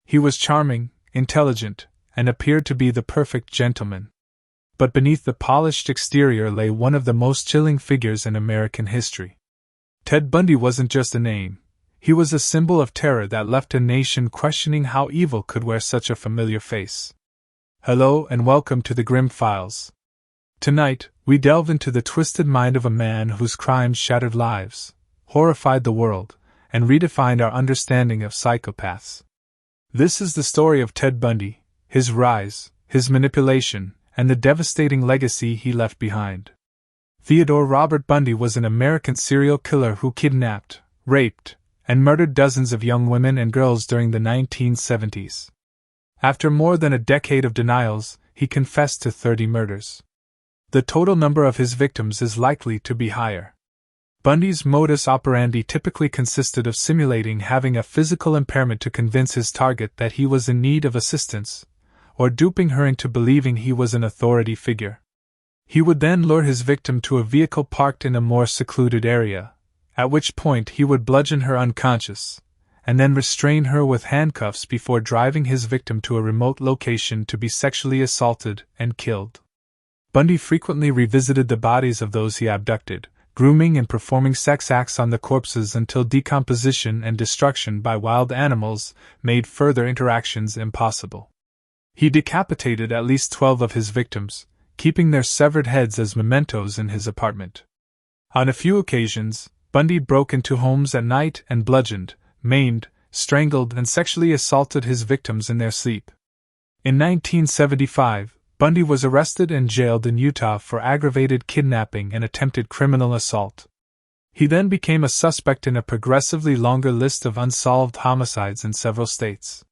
He was charming, intelligent, and appeared to be the perfect gentleman. But beneath the polished exterior lay one of the most chilling figures in American history. Ted Bundy wasn't just a name. He was a symbol of terror that left a nation questioning how evil could wear such a familiar face. Hello and welcome to the Grim Files. Tonight, we delve into the twisted mind of a man whose crimes shattered lives, horrified the world, and redefined our understanding of psychopaths. This is the story of Ted Bundy, his rise, his manipulation, and the devastating legacy he left behind. Theodore Robert Bundy was an American serial killer who kidnapped, raped, and murdered dozens of young women and girls during the 1970s. After more than a decade of denials, he confessed to 30 murders. The total number of his victims is likely to be higher. Bundy's modus operandi typically consisted of simulating having a physical impairment to convince his target that he was in need of assistance, or duping her into believing he was an authority figure. He would then lure his victim to a vehicle parked in a more secluded area, at which point he would bludgeon her unconscious, and then restrain her with handcuffs before driving his victim to a remote location to be sexually assaulted and killed. Bundy frequently revisited the bodies of those he abducted, grooming and performing sex acts on the corpses until decomposition and destruction by wild animals made further interactions impossible. He decapitated at least 12 of his victims, keeping their severed heads as mementos in his apartment. On a few occasions, Bundy broke into homes at night and bludgeoned, maimed, strangled, and sexually assaulted his victims in their sleep. In 1975, Bundy was arrested and jailed in Utah for aggravated kidnapping and attempted criminal assault. He then became a suspect in a progressively longer list of unsolved homicides in several states.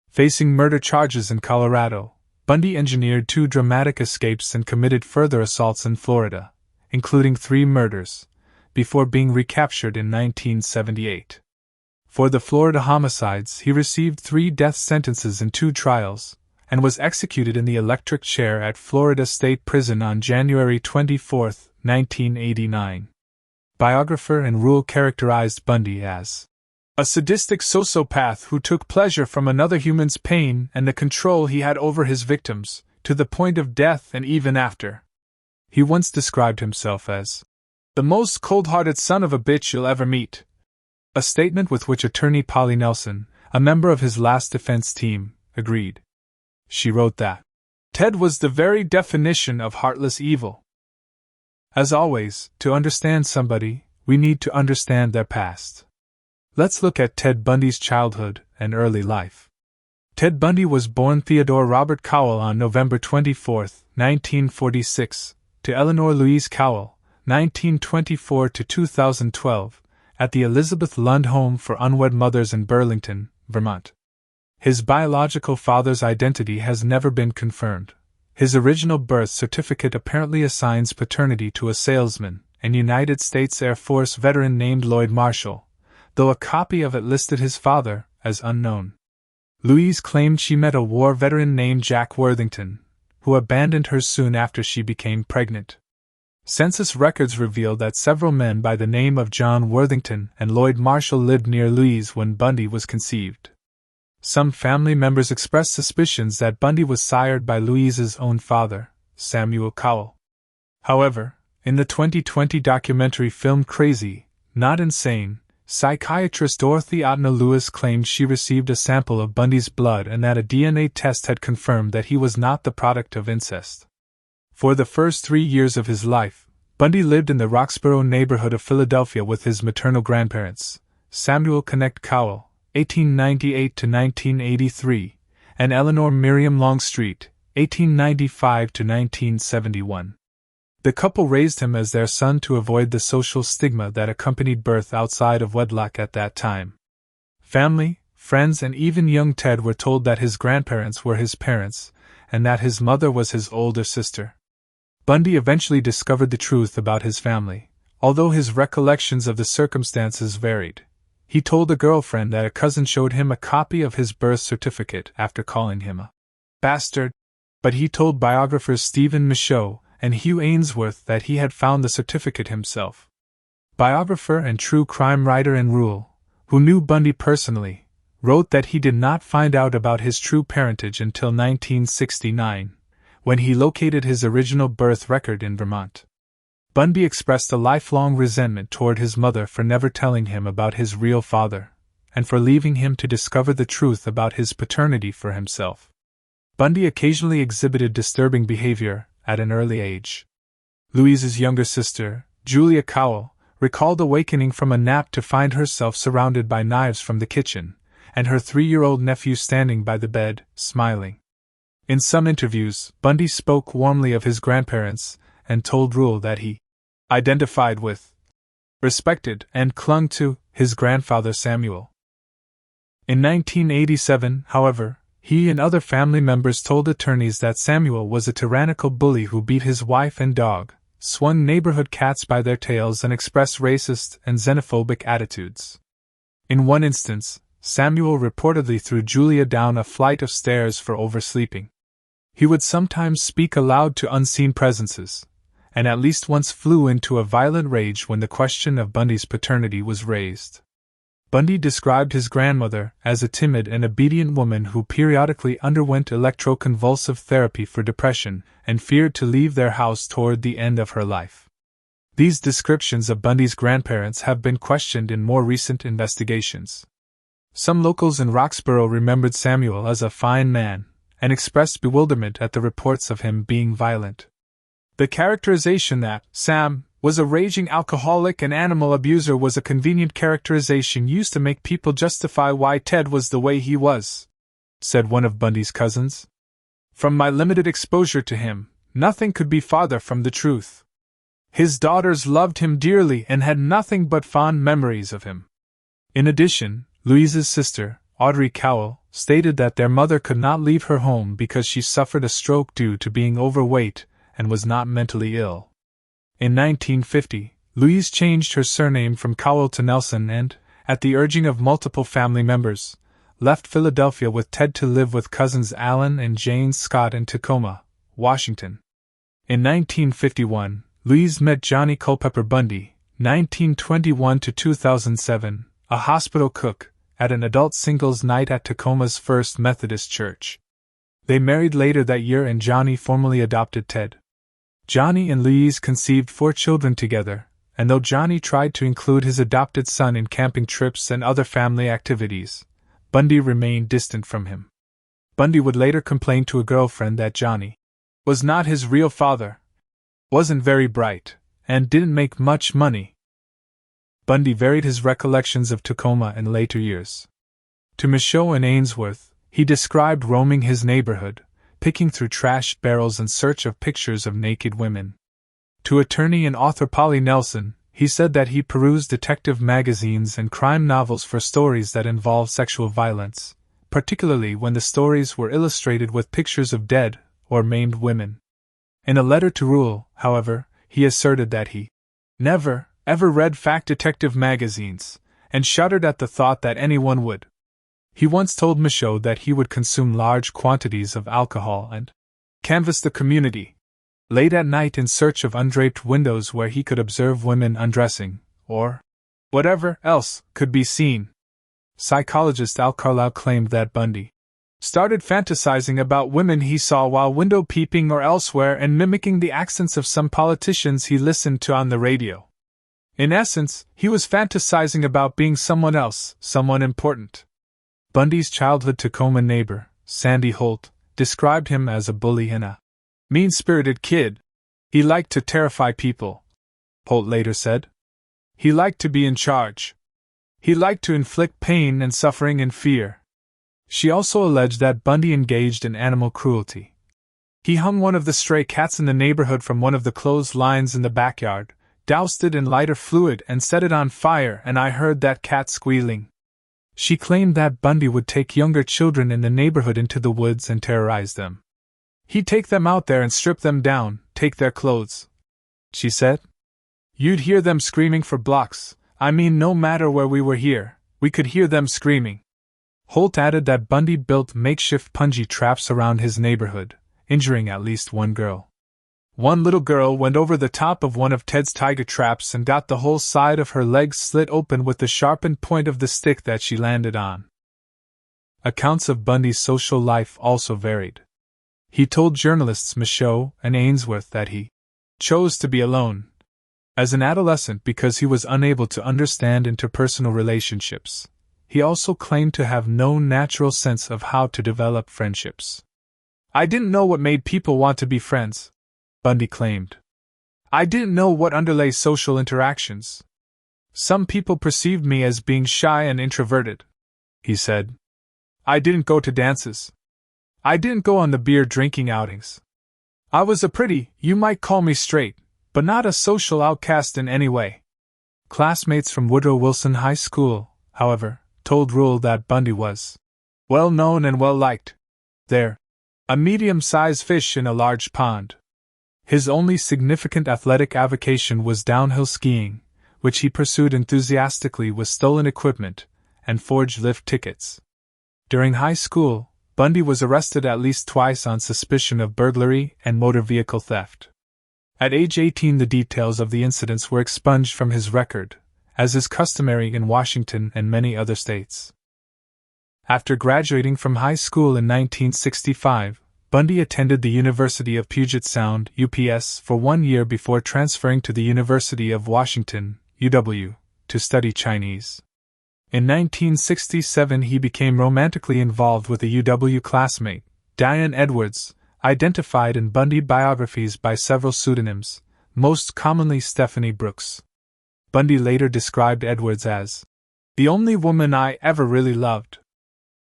Facing murder charges in Colorado, Bundy engineered 2 dramatic escapes and committed further assaults in Florida, including 3 murders, before being recaptured in 1978. For the Florida homicides, he received 3 death sentences in 2 trials, and was executed in the electric chair at Florida State Prison on January 24, 1989. Biographer and Rule characterized Bundy as a sadistic sociopath who took pleasure from another human's pain and the control he had over his victims, to the point of death and even after. He once described himself as the most cold-hearted son of a bitch you'll ever meet, a statement with which attorney Polly Nelson, a member of his last defense team, agreed. She wrote that Ted was the very definition of heartless evil. As always, to understand somebody, we need to understand their past. Let's look at Ted Bundy's childhood and early life. Ted Bundy was born Theodore Robert Cowell on November 24, 1946, to Eleanor Louise Cowell, 1924 to 2012, at the Elizabeth Lund Home for Unwed Mothers in Burlington, Vermont. His biological father's identity has never been confirmed. His original birth certificate apparently assigns paternity to a salesman, an United States Air Force veteran named Lloyd Marshall, though a copy of it listed his father as unknown. Louise claimed she met a war veteran named Jack Worthington, who abandoned her soon after she became pregnant. Census records reveal that several men by the name of John Worthington and Lloyd Marshall lived near Louise when Bundy was conceived. Some family members expressed suspicions that Bundy was sired by Louise's own father, Samuel Cowell. However, in the 2020 documentary film Crazy, Not Insane, psychiatrist Dorothy Otna Lewis claimed she received a sample of Bundy's blood and that a DNA test had confirmed that he was not the product of incest. For the first 3 years of his life, Bundy lived in the Roxborough neighborhood of Philadelphia with his maternal grandparents, Samuel Connect Cowell, 1898 to 1983, and Eleanor Miriam Longstreet, 1895 to 1971. The couple raised him as their son to avoid the social stigma that accompanied birth outside of wedlock at that time. Family, friends, and even young Ted were told that his grandparents were his parents, and that his mother was his older sister. Bundy eventually discovered the truth about his family, although his recollections of the circumstances varied. He told a girlfriend that a cousin showed him a copy of his birth certificate after calling him a bastard, but he told biographers Stephen Michaud and Hugh Ainsworth that he had found the certificate himself. Biographer and true crime writer and Rule, who knew Bundy personally, wrote that he did not find out about his true parentage until 1969, when he located his original birth record in Vermont. Bundy expressed a lifelong resentment toward his mother for never telling him about his real father, and for leaving him to discover the truth about his paternity for himself. Bundy occasionally exhibited disturbing behavior at an early age. Louise's younger sister, Julia Cowell, recalled awakening from a nap to find herself surrounded by knives from the kitchen, and her 3-year-old nephew standing by the bed, smiling. In some interviews, Bundy spoke warmly of his grandparents and told Rule that he identified with, respected, and clung to his grandfather Samuel. In 1987, however, he and other family members told attorneys that Samuel was a tyrannical bully who beat his wife and dog, swung neighborhood cats by their tails, and expressed racist and xenophobic attitudes. In one instance, Samuel reportedly threw Julia down a flight of stairs for oversleeping. He would sometimes speak aloud to unseen presences, and at least once flew into a violent rage when the question of Bundy's paternity was raised. Bundy described his grandmother as a timid and obedient woman who periodically underwent electroconvulsive therapy for depression and feared to leave their house toward the end of her life. These descriptions of Bundy's grandparents have been questioned in more recent investigations. Some locals in Roxborough remembered Samuel as a fine man and expressed bewilderment at the reports of him being violent. The characterization that Sam was a raging alcoholic and animal abuser was a convenient characterization used to make people justify why Ted was the way he was, said one of Bundy's cousins. From my limited exposure to him, nothing could be farther from the truth. His daughters loved him dearly and had nothing but fond memories of him. In addition, Louise's sister, Audrey Cowell, stated that their mother could not leave her home because she suffered a stroke due to being overweight and was not mentally ill. In 1950, Louise changed her surname from Cowell to Nelson and, at the urging of multiple family members, left Philadelphia with Ted to live with cousins Alan and Jane Scott in Tacoma, Washington. In 1951, Louise met Johnny Culpepper Bundy, 1921 to 2007, a hospital cook, at an adult singles night at Tacoma's First Methodist Church. They married later that year and Johnny formally adopted Ted. Johnny and Louise conceived 4 children together, and though Johnny tried to include his adopted son in camping trips and other family activities, Bundy remained distant from him. Bundy would later complain to a girlfriend that Johnny was not his real father, wasn't very bright, and didn't make much money. Bundy varied his recollections of Tacoma in later years. To Michaud and Ainsworth, he described roaming his neighborhood, picking through trash barrels in search of pictures of naked women. To attorney and author Polly Nelson, he said that he perused detective magazines and crime novels for stories that involved sexual violence, particularly when the stories were illustrated with pictures of dead or maimed women. In a letter to Rule, however, he asserted that he never, ever read fact detective magazines, and shuddered at the thought that anyone would. He once told Michaud that he would consume large quantities of alcohol and canvass the community late at night in search of undraped windows where he could observe women undressing, or whatever else could be seen. Psychologist Al Carlisle claimed that Bundy started fantasizing about women he saw while window peeping or elsewhere and mimicking the accents of some politicians he listened to on the radio. In essence, he was fantasizing about being someone else, someone important. Bundy's childhood Tacoma neighbor, Sandy Holt, described him as a bully and a mean-spirited kid. He liked to terrify people, Holt later said. He liked to be in charge. He liked to inflict pain and suffering and fear. She also alleged that Bundy engaged in animal cruelty. He hung one of the stray cats in the neighborhood from one of the clotheslines in the backyard, doused it in lighter fluid and set it on fire, and I heard that cat squealing. She claimed that Bundy would take younger children in the neighborhood into the woods and terrorize them. He'd take them out there and strip them down, take their clothes, she said. You'd hear them screaming for blocks. I mean, no matter where we were here, we could hear them screaming. Holt added that Bundy built makeshift punji traps around his neighborhood, injuring at least one girl. One little girl went over the top of one of Ted's tiger traps and got the whole side of her leg slit open with the sharpened point of the stick that she landed on. Accounts of Bundy's social life also varied. He told journalists Michaud and Ainsworth that he chose to be alone as an adolescent because he was unable to understand interpersonal relationships. He also claimed to have no natural sense of how to develop friendships. "I didn't know what made people want to be friends," Bundy claimed. "I didn't know what underlay social interactions. Some people perceived me as being shy and introverted," he said. "I didn't go to dances. I didn't go on the beer-drinking outings. I was a pretty, you might call me straight, but not a social outcast in any way." Classmates from Woodrow Wilson High School, however, told Rule that Bundy was well known and well liked there, a medium-sized fish in a large pond. His only significant athletic avocation was downhill skiing, which he pursued enthusiastically with stolen equipment and forged lift tickets. During high school, Bundy was arrested at least twice on suspicion of burglary and motor vehicle theft. At age 18, the details of the incidents were expunged from his record, as is customary in Washington and many other states. After graduating from high school in 1965, Bundy attended the University of Puget Sound, UPS, for 1 year before transferring to the University of Washington, UW, to study Chinese. In 1967, he became romantically involved with a UW classmate, Diane Edwards, identified in Bundy biographies by several pseudonyms, most commonly Stephanie Brooks. Bundy later described Edwards as the only woman I ever really loved.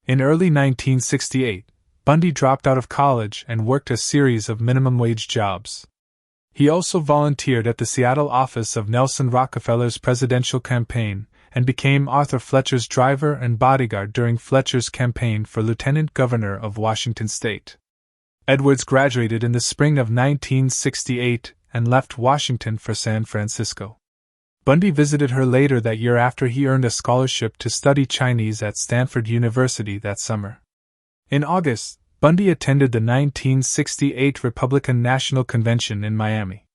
In early 1968, Bundy dropped out of college and worked a series of minimum-wage jobs. He also volunteered at the Seattle office of Nelson Rockefeller's presidential campaign, and became Arthur Fletcher's driver and bodyguard during Fletcher's campaign for lieutenant governor of Washington state. Edwards graduated in the spring of 1968 and left Washington for San Francisco. Bundy visited her later that year after he earned a scholarship to study Chinese at Stanford University that summer. In August, Bundy attended the 1968 Republican National Convention in Miami.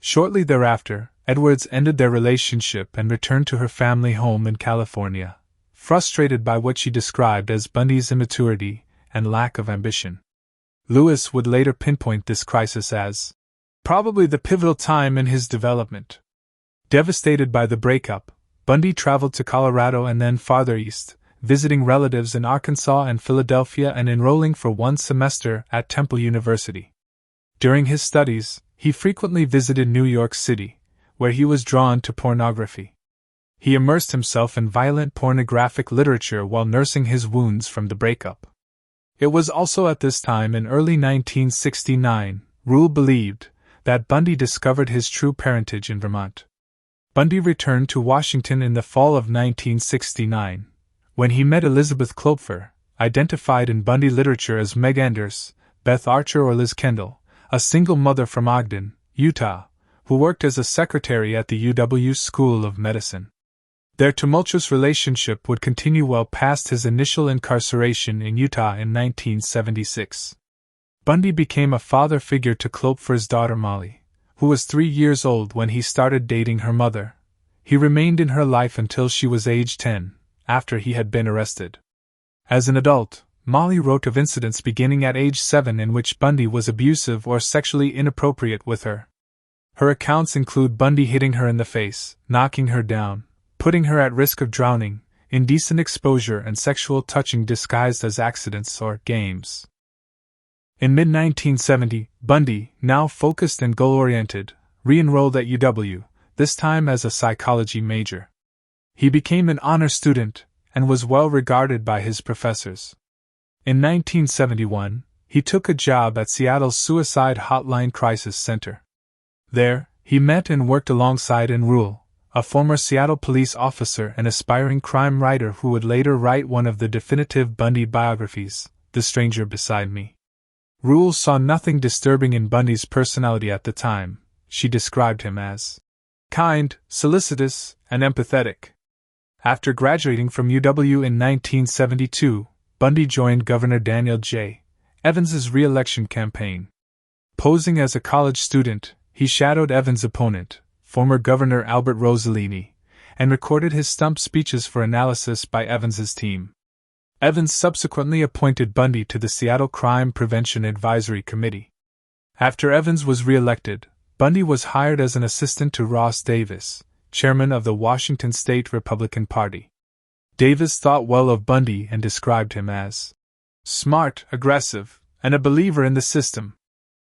Shortly thereafter, Edwards ended their relationship and returned to her family home in California, frustrated by what she described as Bundy's immaturity and lack of ambition. Lewis would later pinpoint this crisis as probably the pivotal time in his development. Devastated by the breakup, Bundy traveled to Colorado and then farther east, visiting relatives in Arkansas and Philadelphia and enrolling for 1 semester at Temple University. During his studies, he frequently visited New York City, where he was drawn to pornography. He immersed himself in violent pornographic literature while nursing his wounds from the breakup. It was also at this time in early 1969, Rule believed, that Bundy discovered his true parentage in Vermont. Bundy returned to Washington in the fall of 1969, when he met Elizabeth Klopfer, identified in Bundy literature as Meg Anders, Beth Archer or Liz Kendall, a single mother from Ogden, Utah, who worked as a secretary at the UW School of Medicine. Their tumultuous relationship would continue well past his initial incarceration in Utah in 1976. Bundy became a father figure to Klopfer's daughter Molly, who was 3 years old when he started dating her mother. He remained in her life until she was age 10, after he had been arrested. As an adult, Molly wrote of incidents beginning at age 7 in which Bundy was abusive or sexually inappropriate with her. Her accounts include Bundy hitting her in the face, knocking her down, putting her at risk of drowning, indecent exposure and sexual touching disguised as accidents or games. In mid-1970, Bundy, now focused and goal-oriented, re-enrolled at UW, this time as a psychology major. He became an honor student, and was well regarded by his professors. In 1971, he took a job at Seattle's Suicide Hotline Crisis Center. There, he met and worked alongside Rule, a former Seattle police officer and aspiring crime writer who would later write one of the definitive Bundy biographies, The Stranger Beside Me. Rule saw nothing disturbing in Bundy's personality at the time. She described him as kind, solicitous, and empathetic. After graduating from UW in 1972, Bundy joined Governor Daniel J. Evans's re-election campaign. Posing as a college student, he shadowed Evans' opponent, former Governor Albert Rossellini, and recorded his stump speeches for analysis by Evans's team. Evans subsequently appointed Bundy to the Seattle Crime Prevention Advisory Committee. After Evans was re-elected, Bundy was hired as an assistant to Ross Davis, chairman of the Washington State Republican Party. Davis thought well of Bundy and described him as smart, aggressive, and a believer in the system.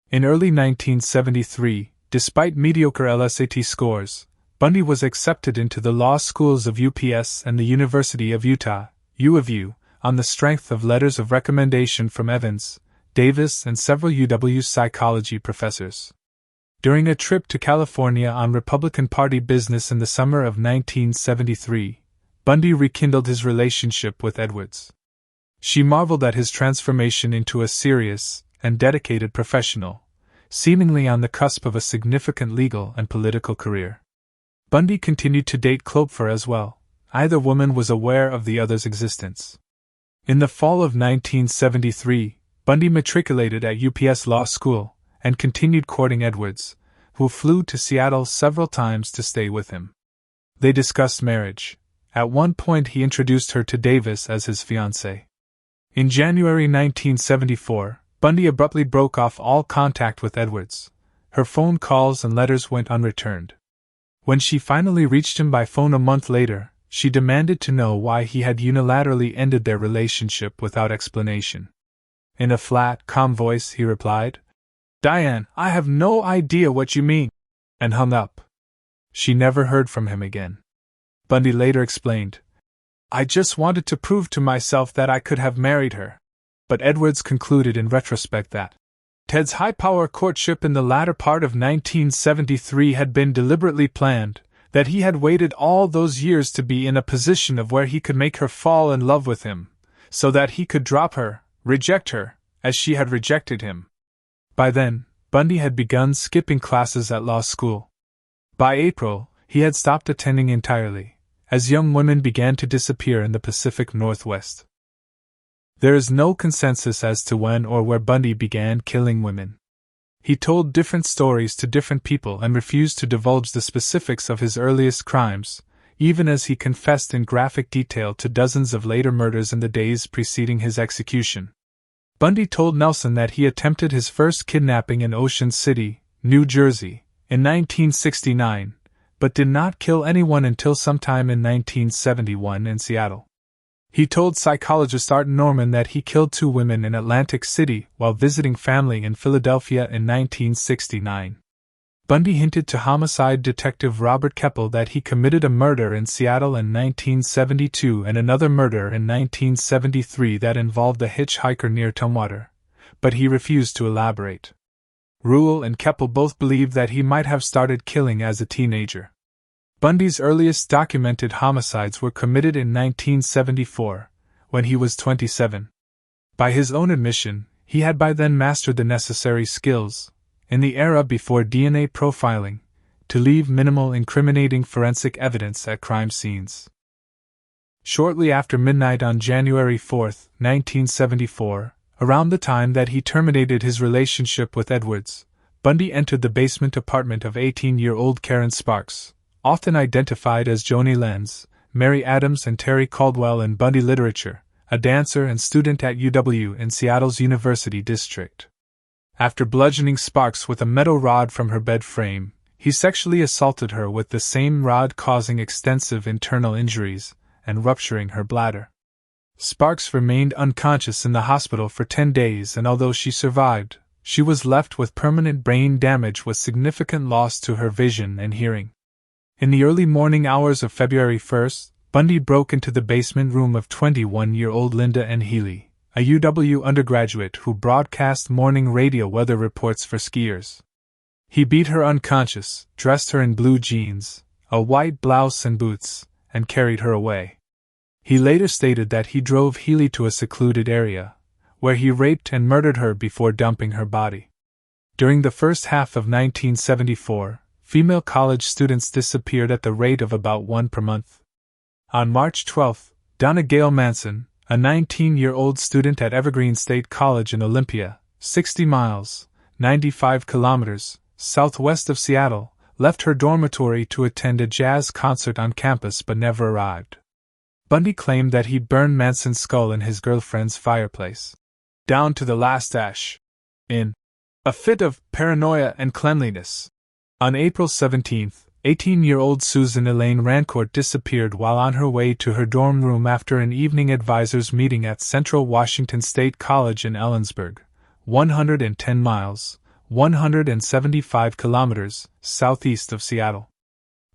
In early 1973, despite mediocre LSAT scores, Bundy was accepted into the law schools of UPS and the University of Utah, U of U, on the strength of letters of recommendation from Evans, Davis, and several UW psychology professors. During a trip to California on Republican Party business in the summer of 1973, Bundy rekindled his relationship with Edwards. She marveled at his transformation into a serious and dedicated professional, seemingly on the cusp of a significant legal and political career. Bundy continued to date Klopfer as well. Either woman was aware of the other's existence. In the fall of 1973, Bundy matriculated at UPS Law School and continued courting Edwards, who flew to Seattle several times to stay with him. They discussed marriage. At one point he introduced her to Davis as his fiancée. In January 1974, Bundy abruptly broke off all contact with Edwards. Her phone calls and letters went unreturned. When she finally reached him by phone a month later, she demanded to know why he had unilaterally ended their relationship without explanation. In a flat, calm voice, he replied, "Diane, I have no idea what you mean," and hung up. She never heard from him again. Bundy later explained, "I just wanted to prove to myself that I could have married her." But Edwards concluded in retrospect that Ted's high-power courtship in the latter part of 1973 had been deliberately planned, that he had waited all those years to be in a position of where he could make her fall in love with him, so that he could drop her, reject her, as she had rejected him. By then, Bundy had begun skipping classes at law school. By April, he had stopped attending entirely, as young women began to disappear in the Pacific Northwest. There is no consensus as to when or where Bundy began killing women. He told different stories to different people and refused to divulge the specifics of his earliest crimes, even as he confessed in graphic detail to dozens of later murders in the days preceding his execution. Bundy told Nelson that he attempted his first kidnapping in Ocean City, New Jersey, in 1969, but did not kill anyone until sometime in 1971 in Seattle. He told psychologist Art Norman that he killed 2 women in Atlantic City while visiting family in Philadelphia in 1969. Bundy hinted to homicide detective Robert Keppel that he committed a murder in Seattle in 1972 and another murder in 1973 that involved a hitchhiker near Tumwater, but he refused to elaborate. Rule and Keppel both believed that he might have started killing as a teenager. Bundy's earliest documented homicides were committed in 1974, when he was 27. By his own admission, he had by then mastered the necessary skills, in the era before DNA profiling, to leave minimal incriminating forensic evidence at crime scenes. Shortly after midnight on January 4, 1974, around the time that he terminated his relationship with Edwards, Bundy entered the basement apartment of 18-year-old Karen Sparks, often identified as Joni Lenz, Mary Adams and Terry Caldwell in Bundy literature, a dancer and student at UW in Seattle's University District. After bludgeoning Sparks with a metal rod from her bed frame, he sexually assaulted her with the same rod, causing extensive internal injuries and rupturing her bladder. Sparks remained unconscious in the hospital for 10 days, and although she survived, she was left with permanent brain damage with significant loss to her vision and hearing. In the early morning hours of February 1st, Bundy broke into the basement room of 21-year-old Linda N. Healy, a UW undergraduate who broadcast morning radio weather reports for skiers. He beat her unconscious, dressed her in blue jeans, a white blouse and boots, and carried her away. He later stated that he drove Healy to a secluded area, where he raped and murdered her before dumping her body. During the first half of 1974, female college students disappeared at the rate of about 1 per month. On March 12, Donna Gail Manson, a 19-year-old student at Evergreen State College in Olympia, 60 miles, 95 kilometers, southwest of Seattle, left her dormitory to attend a jazz concert on campus but never arrived. Bundy claimed that he'd burned Manson's skull in his girlfriend's fireplace, down to the last ash, in a fit of paranoia and cleanliness. On April 17, 18-year-old Susan Elaine Rancourt disappeared while on her way to her dorm room after an evening advisors meeting at Central Washington State College in Ellensburg, 110 miles, 175 kilometers, southeast of Seattle.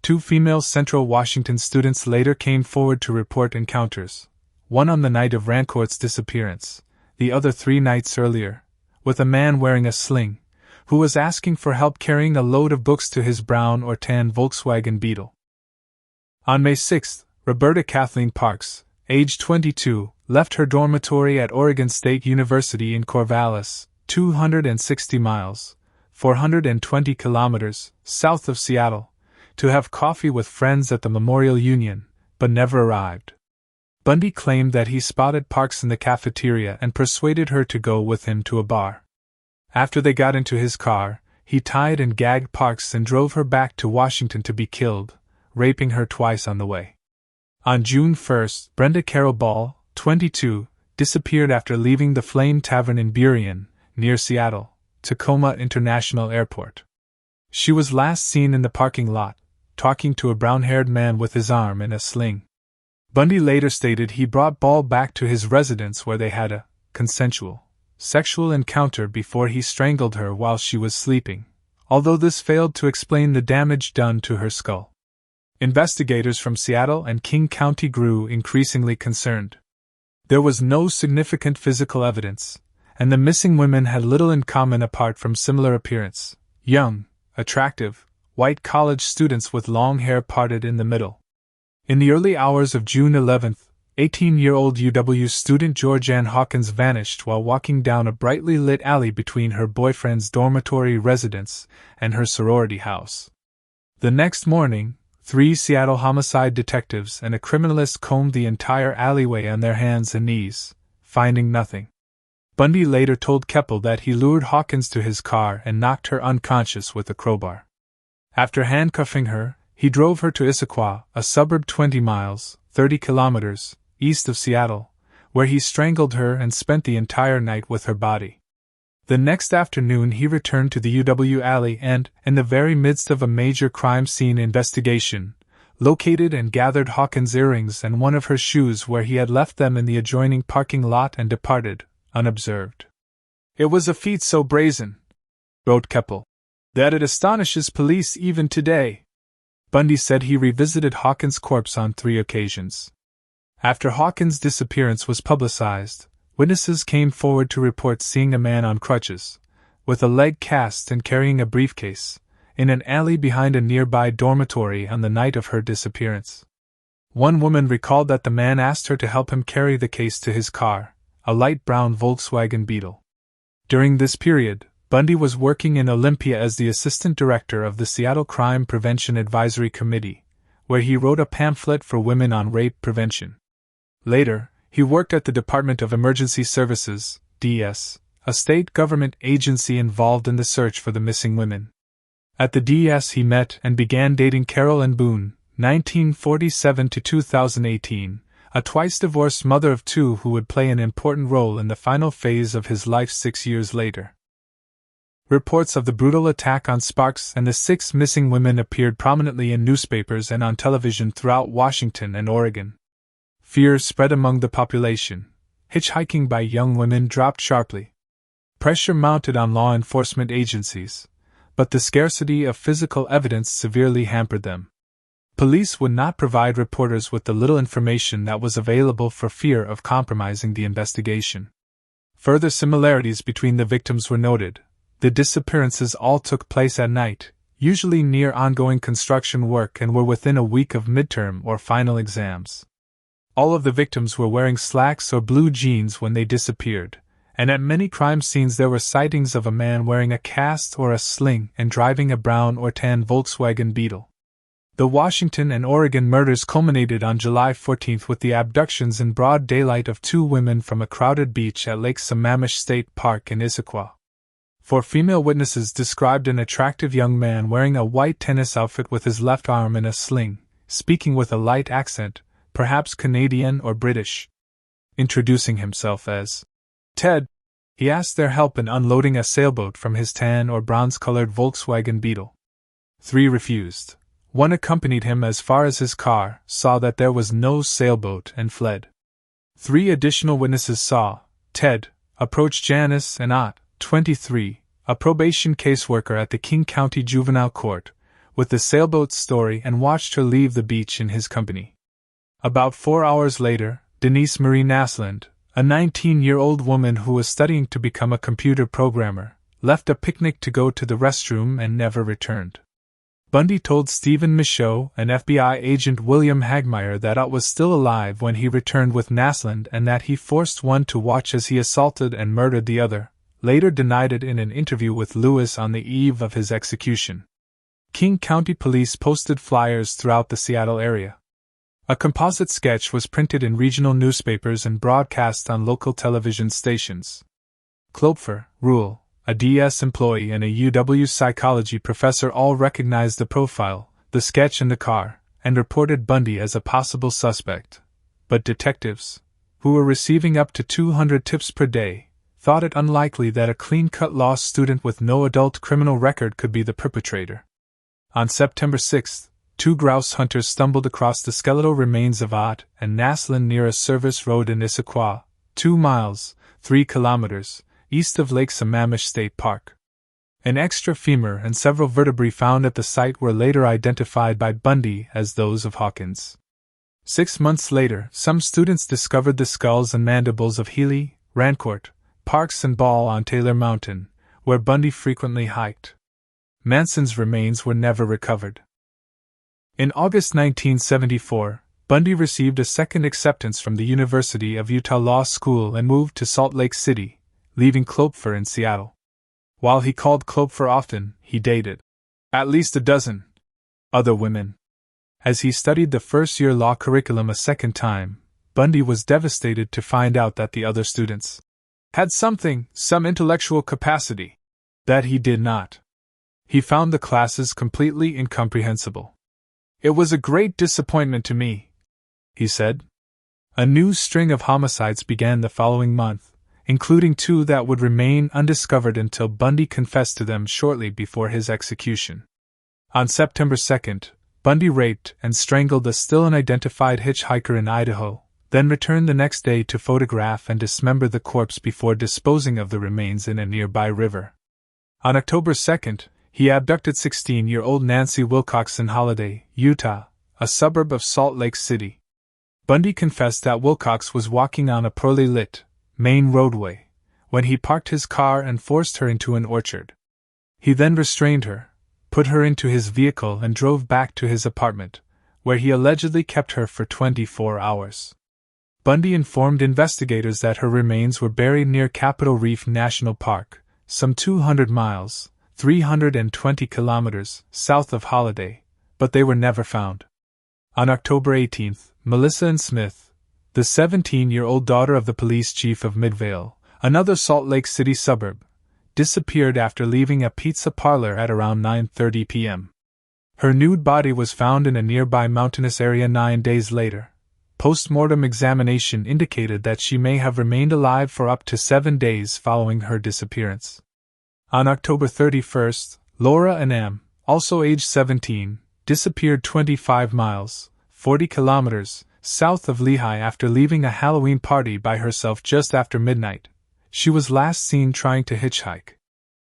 2 female Central Washington students later came forward to report encounters, one on the night of Rancourt's disappearance, the other 3 nights earlier, with a man wearing a sling, who was asking for help carrying a load of books to his brown or tan Volkswagen Beetle. On May 6, Roberta Kathleen Parks, age 22, left her dormitory at Oregon State University in Corvallis, 260 miles, 420 kilometers, south of Seattle, to have coffee with friends at the Memorial Union, but never arrived. Bundy claimed that he spotted Parks in the cafeteria and persuaded her to go with him to a bar. After they got into his car, he tied and gagged Parks and drove her back to Washington to be killed, raping her twice on the way. On June 1, Brenda Carol Ball, 22, disappeared after leaving the Flame Tavern in Burien, near Seattle, Tacoma International Airport. She was last seen in the parking lot, talking to a brown-haired man with his arm in a sling. Bundy later stated he brought Ball back to his residence where they had a consensual sexual encounter before he strangled her while she was sleeping, although this failed to explain the damage done to her skull. Investigators from Seattle and King County grew increasingly concerned. There was no significant physical evidence, and the missing women had little in common apart from similar appearance: young, attractive, white college students with long hair parted in the middle. In the early hours of June 11th, 18-year-old UW student Georgianne Hawkins vanished while walking down a brightly lit alley between her boyfriend's dormitory residence and her sorority house. The next morning, 3 Seattle homicide detectives and a criminalist combed the entire alleyway on their hands and knees, finding nothing. Bundy later told Keppel that he lured Hawkins to his car and knocked her unconscious with a crowbar. After handcuffing her, he drove her to Issaquah, a suburb 20 miles, 30 kilometers, east of Seattle, where he strangled her and spent the entire night with her body. The next afternoon he returned to the UW alley and, in the very midst of a major crime scene investigation, located and gathered Hawkins' earrings and one of her shoes where he had left them in the adjoining parking lot and departed, unobserved. "It was a feat so brazen," wrote Keppel, "that it astonishes police even today." Bundy said he revisited Hawkins' corpse on 3 occasions. After Hawkins' disappearance was publicized, witnesses came forward to report seeing a man on crutches, with a leg cast and carrying a briefcase, in an alley behind a nearby dormitory on the night of her disappearance. One woman recalled that the man asked her to help him carry the case to his car, a light brown Volkswagen Beetle. During this period, Bundy was working in Olympia as the assistant director of the Seattle Crime Prevention Advisory Committee, where he wrote a pamphlet for women on rape prevention. Later, he worked at the Department of Emergency Services, DS, a state government agency involved in the search for the missing women. At the DS he met and began dating Carol Ann Boone, 1947 to 2018, a twice-divorced mother of 2 who would play an important role in the final phase of his life 6 years later. Reports of the brutal attack on Sparks and the 6 missing women appeared prominently in newspapers and on television throughout Washington and Oregon. Fear spread among the population. Hitchhiking by young women dropped sharply. Pressure mounted on law enforcement agencies, but the scarcity of physical evidence severely hampered them. Police would not provide reporters with the little information that was available for fear of compromising the investigation. Further similarities between the victims were noted. The disappearances all took place at night, usually near ongoing construction work, and were within a week of midterm or final exams. All of the victims were wearing slacks or blue jeans when they disappeared, and at many crime scenes there were sightings of a man wearing a cast or a sling and driving a brown or tan Volkswagen Beetle. The Washington and Oregon murders culminated on July 14 with the abductions in broad daylight of 2 women from a crowded beach at Lake Sammamish State Park in Issaquah. 4 female witnesses described an attractive young man wearing a white tennis outfit with his left arm in a sling, speaking with a light accent, perhaps Canadian or British. Introducing himself as Ted, he asked their help in unloading a sailboat from his tan or bronze-colored Volkswagen Beetle. 3 refused. 1 accompanied him as far as his car, saw that there was no sailboat, and fled. 3 additional witnesses saw Ted approach Janice and Ott, 23, a probation caseworker at the King County Juvenile Court, with the sailboat's story and watched her leave the beach in his company. About 4 hours later, Denise Marie Naslund, a 19-year-old woman who was studying to become a computer programmer, left a picnic to go to the restroom and never returned. Bundy told Stephen Michaud and FBI agent William Hagmeyer that Ott was still alive when he returned with Naslund and that he forced one to watch as he assaulted and murdered the other, later denied it in an interview with Lewis on the eve of his execution. King County Police posted flyers throughout the Seattle area. A composite sketch was printed in regional newspapers and broadcast on local television stations. Klopfer, Rule, a DS employee and a UW psychology professor all recognized the profile, the sketch and the car, and reported Bundy as a possible suspect. But detectives, who were receiving up to 200 tips per day, thought it unlikely that a clean-cut law student with no adult criminal record could be the perpetrator. On September 6, 2 grouse hunters stumbled across the skeletal remains of Ott and Naslund near a service road in Issaquah, 2 miles, 3 kilometers, east of Lake Sammamish State Park. An extra femur and several vertebrae found at the site were later identified by Bundy as those of Hawkins. 6 months later, some students discovered the skulls and mandibles of Healy, Rancourt, Parks and Ball on Taylor Mountain, where Bundy frequently hiked. Manson's remains were never recovered. In August 1974, Bundy received a second acceptance from the University of Utah Law School and moved to Salt Lake City, leaving Klopfer in Seattle. While he called Klopfer often, he dated at least a dozen other women. As he studied the first-year law curriculum a second time, Bundy was devastated to find out that the other students had some intellectual capacity, that he did not. He found the classes completely incomprehensible. "It was a great disappointment to me," he said. A new string of homicides began the following month, including 2 that would remain undiscovered until Bundy confessed to them shortly before his execution. On September 2, Bundy raped and strangled a still unidentified hitchhiker in Idaho, then returned the next day to photograph and dismember the corpse before disposing of the remains in a nearby river. On October 2, he abducted 16-year-old Nancy Wilcox in Holiday, Utah, a suburb of Salt Lake City. Bundy confessed that Wilcox was walking on a poorly lit, main roadway, when he parked his car and forced her into an orchard. He then restrained her, put her into his vehicle and drove back to his apartment, where he allegedly kept her for 24 hours. Bundy informed investigators that her remains were buried near Capitol Reef National Park, some 200 miles, 320 kilometers, south of Holiday, but they were never found. On October 18, Melissa Ann Smith, the 17-year-old daughter of the police chief of Midvale, another Salt Lake City suburb, disappeared after leaving a pizza parlor at around 9:30 p.m. Her nude body was found in a nearby mountainous area 9 days later. Post-mortem examination indicated that she may have remained alive for up to 7 days following her disappearance. On October 31, Laura Annam, also age 17, disappeared 25 miles, 40 kilometers, south of Lehigh after leaving a Halloween party by herself just after midnight. She was last seen trying to hitchhike.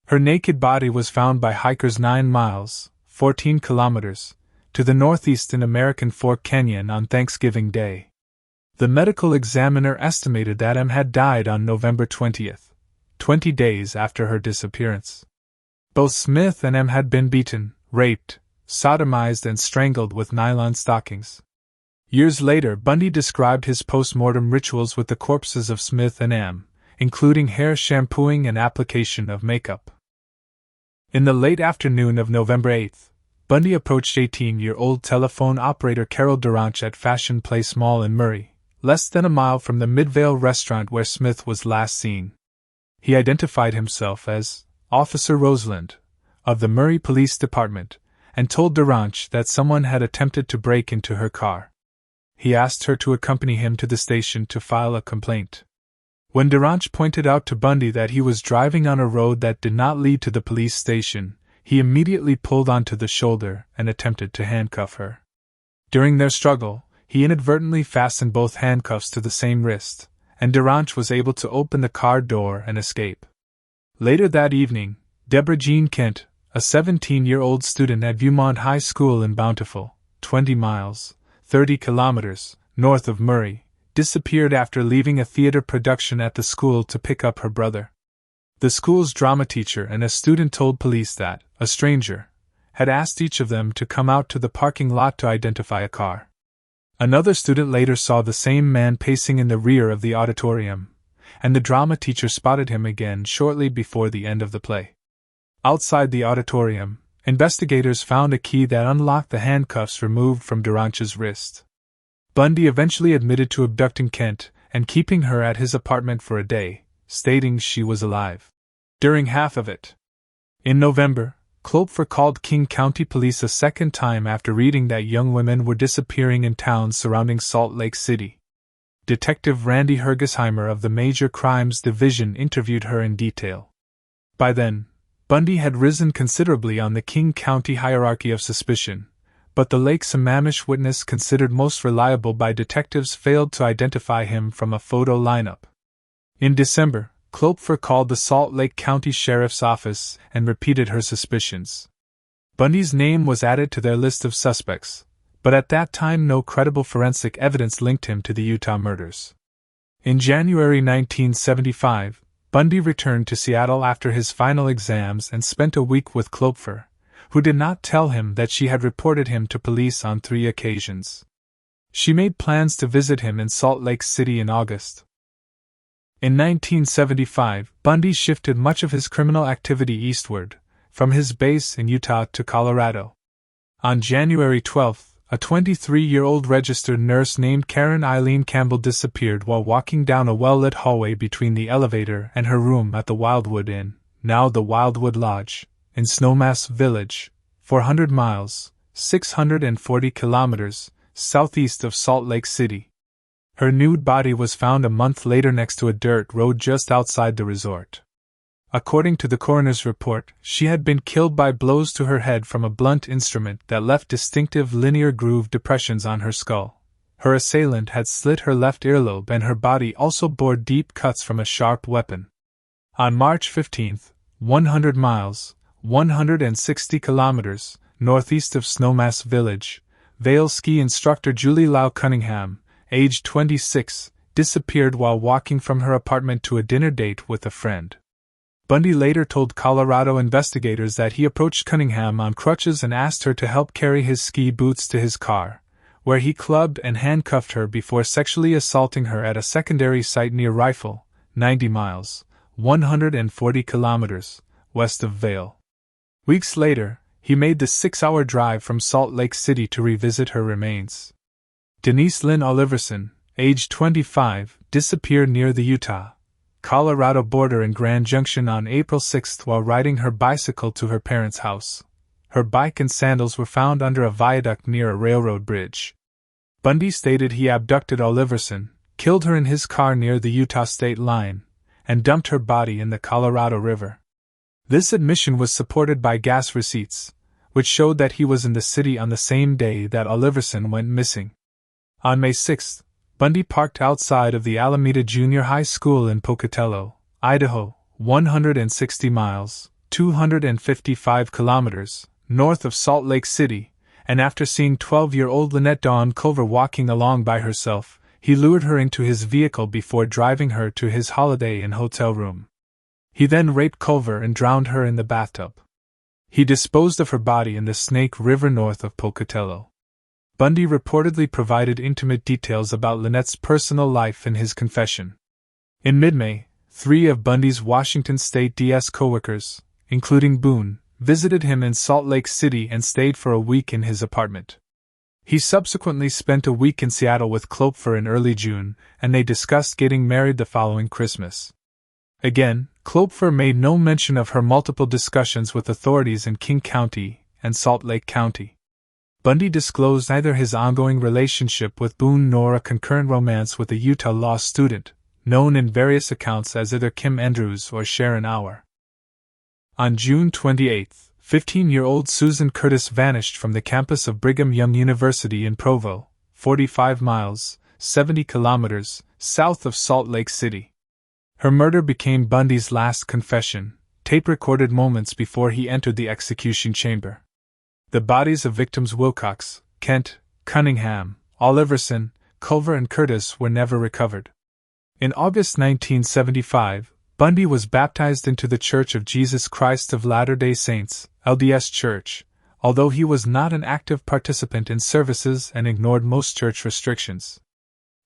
Her naked body was found by hikers 9 miles, 14 kilometers, to the northeast in American Fork Canyon on Thanksgiving Day. The medical examiner estimated that M had died on November 20th. 20 days after her disappearance. Both Smith and M had been beaten, raped, sodomized and strangled with nylon stockings. Years later, Bundy described his post-mortem rituals with the corpses of Smith and M, including hair shampooing and application of makeup. In the late afternoon of November 8th, Bundy approached 18-year-old telephone operator Carol Duranch at Fashion Place Mall in Murray, less than a mile from the Midvale restaurant where Smith was last seen. He identified himself as Officer Roseland, of the Murray Police Department, and told Duranch that someone had attempted to break into her car. He asked her to accompany him to the station to file a complaint. When Durant pointed out to Bundy that he was driving on a road that did not lead to the police station, he immediately pulled onto the shoulder and attempted to handcuff her. During their struggle, he inadvertently fastened both handcuffs to the same wrist, and Durant was able to open the car door and escape. Later that evening, Deborah Jean Kent, a 17-year-old student at Viewmont High School in Bountiful, 20 miles, 30 kilometers, north of Murray, disappeared after leaving a theater production at the school to pick up her brother. The school's drama teacher and a student told police that a stranger had asked each of them to come out to the parking lot to identify a car. Another student later saw the same man pacing in the rear of the auditorium, and the drama teacher spotted him again shortly before the end of the play. Outside the auditorium, investigators found a key that unlocked the handcuffs removed from Durant's wrist. Bundy eventually admitted to abducting Kent and keeping her at his apartment for a day, stating she was alive during half of it. In November, Klopfer called King County Police a second time after reading that young women were disappearing in towns surrounding Salt Lake City. Detective Randy Hergesheimer of the Major Crimes Division interviewed her in detail. By then, Bundy had risen considerably on the King County hierarchy of suspicion, but the Lake Sammamish witness considered most reliable by detectives failed to identify him from a photo lineup. In December, Klopfer called the Salt Lake County Sheriff's Office and repeated her suspicions. Bundy's name was added to their list of suspects, but at that time no credible forensic evidence linked him to the Utah murders. In January 1975, Bundy returned to Seattle after his final exams and spent a week with Klopfer, who did not tell him that she had reported him to police on 3 occasions. She made plans to visit him in Salt Lake City in August. In 1975, Bundy shifted much of his criminal activity eastward, from his base in Utah to Colorado. On January 12, a 23-year-old registered nurse named Karen Eileen Campbell disappeared while walking down a well-lit hallway between the elevator and her room at the Wildwood Inn, now the Wildwood Lodge, in Snowmass Village, 400 miles, 640 kilometers, southeast of Salt Lake City. Her nude body was found a month later next to a dirt road just outside the resort. According to the coroner's report, she had been killed by blows to her head from a blunt instrument that left distinctive linear groove depressions on her skull. Her assailant had slit her left earlobe and her body also bore deep cuts from a sharp weapon. On March 15, 100 miles, 160 kilometers, northeast of Snowmass Village, Vail ski instructor Julie Lau Cunningham, age 26, disappeared while walking from her apartment to a dinner date with a friend. Bundy later told Colorado investigators that he approached Cunningham on crutches and asked her to help carry his ski boots to his car, where he clubbed and handcuffed her before sexually assaulting her at a secondary site near Rifle, 90 miles, 140 kilometers, west of Vail. Weeks later, he made the 6-hour drive from Salt Lake City to revisit her remains. Denise Lynn Oliverson, age 25, disappeared near the Utah, Colorado border in Grand Junction on April 6 while riding her bicycle to her parents' house. Her bike and sandals were found under a viaduct near a railroad bridge. Bundy stated he abducted Oliverson, killed her in his car near the Utah state line, and dumped her body in the Colorado River. This admission was supported by gas receipts, which showed that he was in the city on the same day that Oliverson went missing. On May 6, Bundy parked outside of the Alameda Junior High School in Pocatello, Idaho, 160 miles, 255 kilometers, north of Salt Lake City, and after seeing 12-year-old Lynette Dawn Culver walking along by herself, he lured her into his vehicle before driving her to his Holiday Inn hotel room. He then raped Culver and drowned her in the bathtub. He disposed of her body in the Snake River north of Pocatello. Bundy reportedly provided intimate details about Lynette's personal life in his confession. In mid-May, 3 of Bundy's Washington State DS co-workers, including Boone, visited him in Salt Lake City and stayed for a week in his apartment. He subsequently spent a week in Seattle with Klopfer in early June, and they discussed getting married the following Christmas. Again, Klopfer made no mention of her multiple discussions with authorities in King County and Salt Lake County. Bundy disclosed neither his ongoing relationship with Boone nor a concurrent romance with a Utah law student, known in various accounts as either Kim Andrews or Sharon Auer. On June 28, 15-year-old Susan Curtis vanished from the campus of Brigham Young University in Provo, 45 miles, 70 kilometers, south of Salt Lake City. Her murder became Bundy's last confession, tape-recorded moments before he entered the execution chamber. The bodies of victims Wilcox, Kent, Cunningham, Oliverson, Culver and Curtis were never recovered. In August 1975, Bundy was baptized into the Church of Jesus Christ of Latter-day Saints, LDS Church, although he was not an active participant in services and ignored most church restrictions.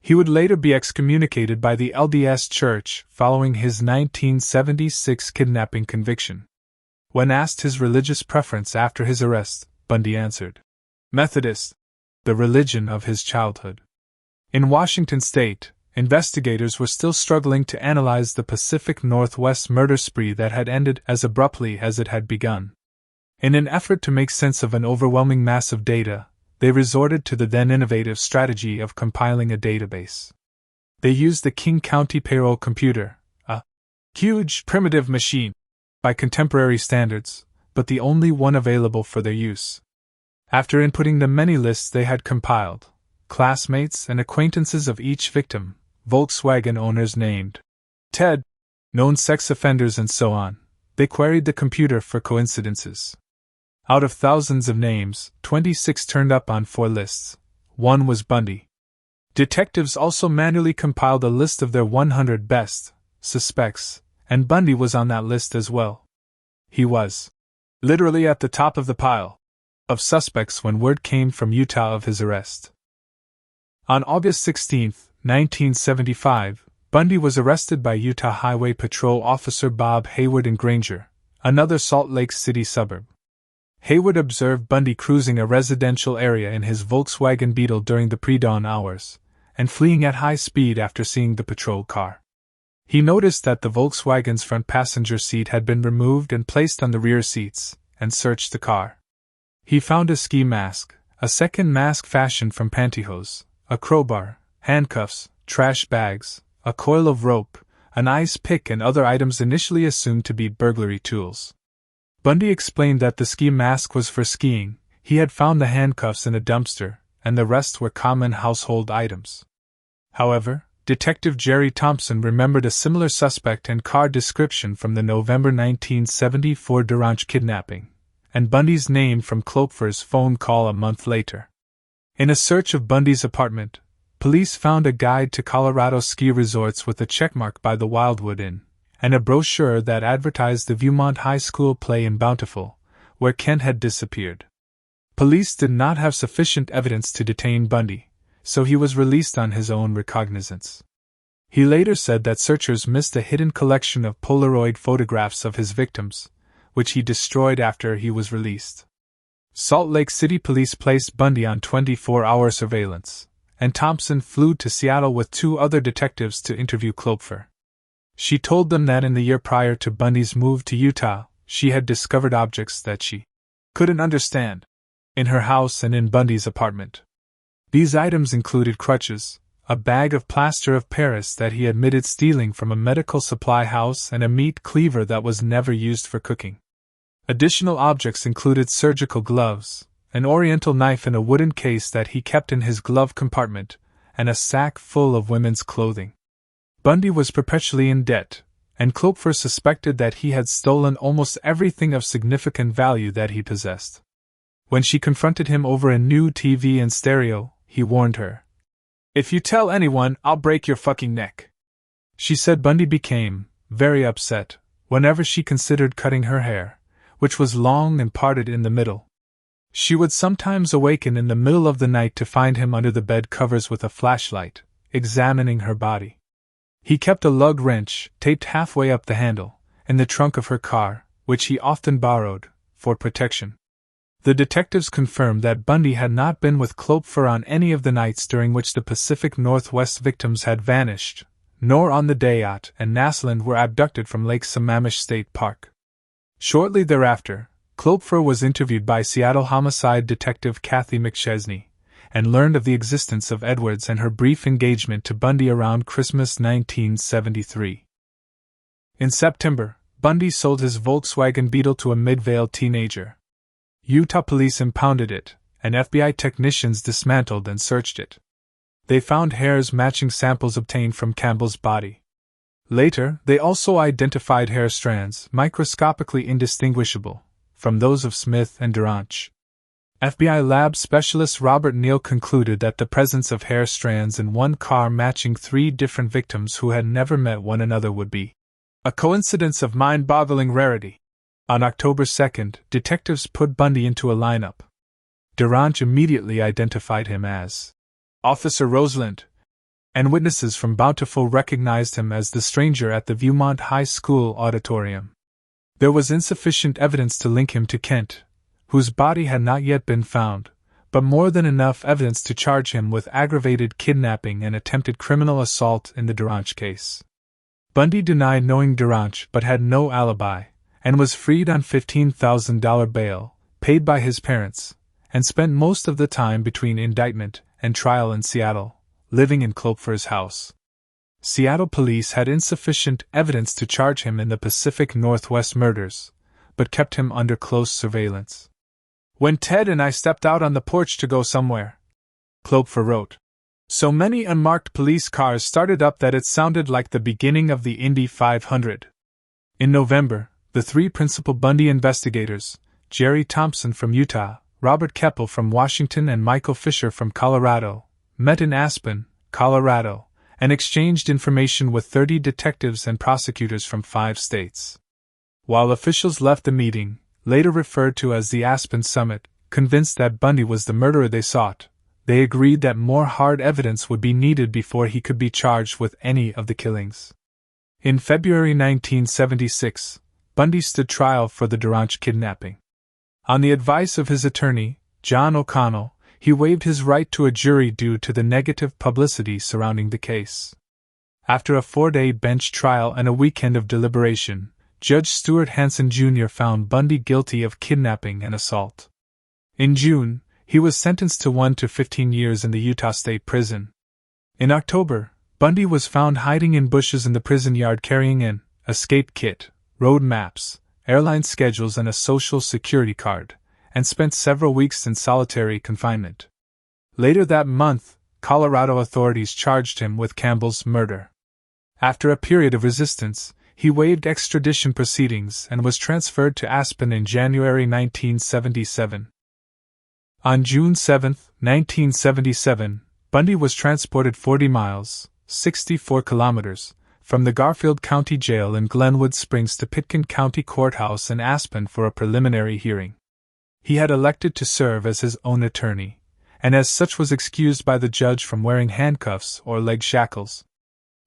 He would later be excommunicated by the LDS Church following his 1976 kidnapping conviction. When asked his religious preference after his arrest, Bundy answered, "Methodist," the religion of his childhood. In Washington state, investigators were still struggling to analyze the Pacific Northwest murder spree that had ended as abruptly as it had begun. In an effort to make sense of an overwhelming mass of data, they resorted to the then innovative strategy of compiling a database. They used the King County payroll computer, a huge, primitive machine by contemporary standards, but the only one available for their use. After inputting the many lists they had compiled, classmates and acquaintances of each victim, Volkswagen owners named Ted, known sex offenders and so on, they queried the computer for coincidences. Out of thousands of names, 26 turned up on 4 lists. One was Bundy. Detectives also manually compiled a list of their 100 best suspects, and Bundy was on that list as well. He was literally at the top of the pile of suspects when word came from Utah of his arrest. On August 16, 1975, Bundy was arrested by Utah Highway Patrol Officer Bob Hayward in Granger, another Salt Lake City suburb. Hayward observed Bundy cruising a residential area in his Volkswagen Beetle during the pre-dawn hours, and fleeing at high speed after seeing the patrol car. He noticed that the Volkswagen's front passenger seat had been removed and placed on the rear seats, and searched the car. He found a ski mask, a second mask fashioned from pantyhose, a crowbar, handcuffs, trash bags, a coil of rope, an ice pick and other items initially assumed to be burglary tools. Bundy explained that the ski mask was for skiing, he had found the handcuffs in a dumpster, and the rest were common household items. However, Detective Jerry Thompson remembered a similar suspect and car description from the November 1974 Durange kidnapping, and Bundy's name from Klopfer's phone call a month later. In a search of Bundy's apartment, police found a guide to Colorado ski resorts with a checkmark by the Wildwood Inn, and a brochure that advertised the Viewmont High School play in Bountiful, where Kent had disappeared. Police did not have sufficient evidence to detain Bundy, so he was released on his own recognizance. He later said that searchers missed a hidden collection of Polaroid photographs of his victims, which he destroyed after he was released. Salt Lake City police placed Bundy on 24-hour surveillance, and Thompson flew to Seattle with 2 other detectives to interview Klopfer. She told them that in the year prior to Bundy's move to Utah, she had discovered objects that she couldn't understand in her house and in Bundy's apartment. These items included crutches, a bag of plaster of Paris that he admitted stealing from a medical supply house, and a meat cleaver that was never used for cooking. Additional objects included surgical gloves, an oriental knife in a wooden case that he kept in his glove compartment, and a sack full of women's clothing. Bundy was perpetually in debt, and Klopfer suspected that he had stolen almost everything of significant value that he possessed. When she confronted him over a new TV and stereo, he warned her, "If you tell anyone, I'll break your fucking neck." She said Bundy became very upset whenever she considered cutting her hair, which was long and parted in the middle. She would sometimes awaken in the middle of the night to find him under the bed covers with a flashlight, examining her body. He kept a lug wrench, taped halfway up the handle, in the trunk of her car, which he often borrowed, for protection. The detectives confirmed that Bundy had not been with Klopfer on any of the nights during which the Pacific Northwest victims had vanished, nor on the day Ott and Naslund were abducted from Lake Sammamish State Park. Shortly thereafter, Klopfer was interviewed by Seattle homicide detective Kathy McChesney and learned of the existence of Edwards and her brief engagement to Bundy around Christmas 1973. In September, Bundy sold his Volkswagen Beetle to a Midvale teenager. Utah police impounded it, and FBI technicians dismantled and searched it. They found hairs matching samples obtained from Campbell's body. Later, they also identified hair strands, microscopically indistinguishable, from those of Smith and Duranch. FBI lab specialist Robert Neal concluded that the presence of hair strands in one car matching 3 different victims who had never met one another would be a coincidence of mind-boggling rarity. On October 2nd, detectives put Bundy into a lineup. Duranch immediately identified him as Officer Roseland, and witnesses from Bountiful recognized him as the stranger at the Viewmont High School auditorium. There was insufficient evidence to link him to Kent, whose body had not yet been found, but more than enough evidence to charge him with aggravated kidnapping and attempted criminal assault in the Duranch case. Bundy denied knowing Duranch but had no alibi, and was freed on $15,000 bail, paid by his parents, and spent most of the time between indictment and trial in Seattle, living in Klopfer's house. Seattle police had insufficient evidence to charge him in the Pacific Northwest murders, but kept him under close surveillance. When Ted and I stepped out on the porch to go somewhere, Klopfer wrote, so many unmarked police cars started up that it sounded like the beginning of the Indy 500. In November, the 3 principal Bundy investigators, Jerry Thompson from Utah, Robert Keppel from Washington and Michael Fisher from Colorado, met in Aspen, Colorado, and exchanged information with 30 detectives and prosecutors from 5 states. While officials left the meeting, later referred to as the Aspen Summit, convinced that Bundy was the murderer they sought, they agreed that more hard evidence would be needed before he could be charged with any of the killings. In February 1976, Bundy stood trial for the Duranch kidnapping. On the advice of his attorney, John O'Connell, he waived his right to a jury due to the negative publicity surrounding the case. After a 4-day bench trial and a weekend of deliberation, Judge Stuart Hansen Jr. found Bundy guilty of kidnapping and assault. In June, he was sentenced to 1 to 15 years in the Utah State Prison. In October, Bundy was found hiding in bushes in the prison yard carrying an escape kit, road maps, airline schedules and a social security card, and spent several weeks in solitary confinement. Later that month, Colorado authorities charged him with Campbell's murder. After a period of resistance, he waived extradition proceedings and was transferred to Aspen in January 1977. On June 7, 1977, Bundy was transported 40 miles, 64 kilometers, from the Garfield County Jail in Glenwood Springs to Pitkin County Courthouse in Aspen for a preliminary hearing. He had elected to serve as his own attorney, and as such was excused by the judge from wearing handcuffs or leg shackles.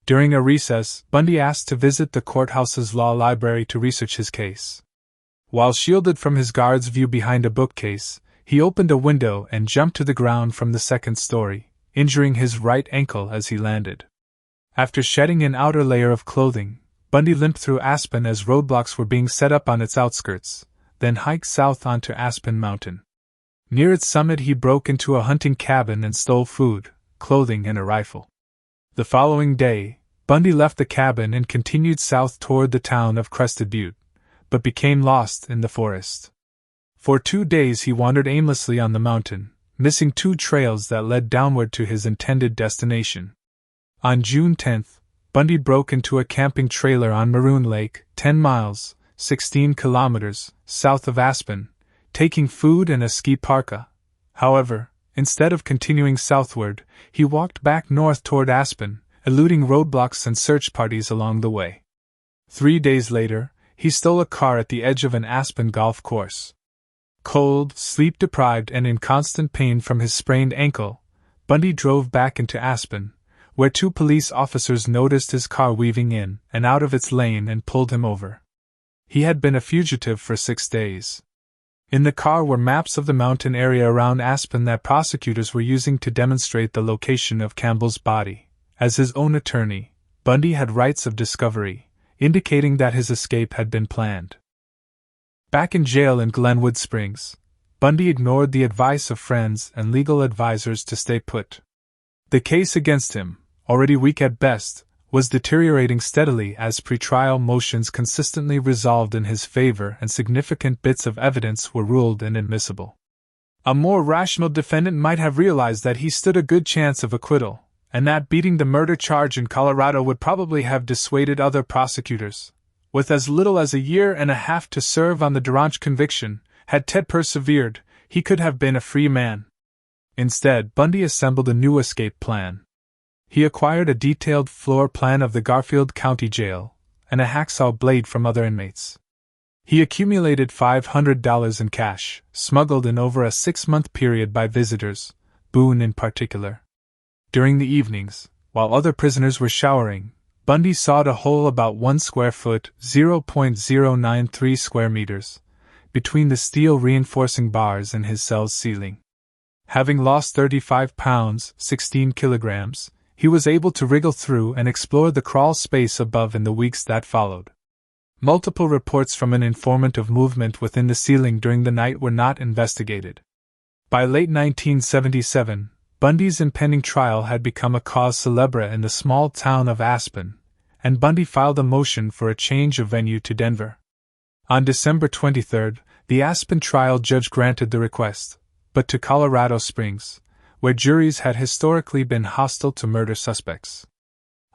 During a recess, Bundy asked to visit the courthouse's law library to research his case. While shielded from his guard's view behind a bookcase, he opened a window and jumped to the ground from the 2nd story, injuring his right ankle as he landed. After shedding an outer layer of clothing, Bundy limped through Aspen as roadblocks were being set up on its outskirts, then hiked south onto Aspen Mountain. Near its summit he broke into a hunting cabin and stole food, clothing and a rifle. The following day, Bundy left the cabin and continued south toward the town of Crested Butte, but became lost in the forest. For 2 days he wandered aimlessly on the mountain, missing 2 trails that led downward to his intended destination. On June 10, Bundy broke into a camping trailer on Maroon Lake, 10 miles, 16 kilometers, south of Aspen, taking food and a ski parka. However, instead of continuing southward, he walked back north toward Aspen, eluding roadblocks and search parties along the way. 3 days later, he stole a car at the edge of an Aspen golf course. Cold, sleep-deprived and in constant pain from his sprained ankle, Bundy drove back into Aspen, where 2 police officers noticed his car weaving in and out of its lane and pulled him over. He had been a fugitive for 6 days. In the car were maps of the mountain area around Aspen that prosecutors were using to demonstrate the location of Campbell's body. As his own attorney, Bundy had rights of discovery, indicating that his escape had been planned. Back in jail in Glenwood Springs, Bundy ignored the advice of friends and legal advisors to stay put. The case against him, already weak at best, was deteriorating steadily as pretrial motions consistently resolved in his favor and significant bits of evidence were ruled inadmissible. A more rational defendant might have realized that he stood a good chance of acquittal, and that beating the murder charge in Colorado would probably have dissuaded other prosecutors. With as little as a year and a half to serve on the Durange conviction, had Ted persevered, he could have been a free man. Instead, Bundy assembled a new escape plan. He acquired a detailed floor plan of the Garfield County Jail and a hacksaw blade from other inmates. He accumulated $500 in cash, smuggled in over a 6-month period by visitors, Boone in particular. During the evenings, while other prisoners were showering, Bundy sawed a hole about 1 square foot (0.093 square meters) between the steel reinforcing bars in his cell's ceiling. Having lost 35 pounds (16 kilograms), he was able to wriggle through and explore the crawl space above in the weeks that followed. Multiple reports from an informant of movement within the ceiling during the night were not investigated. By late 1977, Bundy's impending trial had become a cause célèbre in the small town of Aspen, and Bundy filed a motion for a change of venue to Denver. On December 23, the Aspen trial judge granted the request, but to Colorado Springs, where juries had historically been hostile to murder suspects.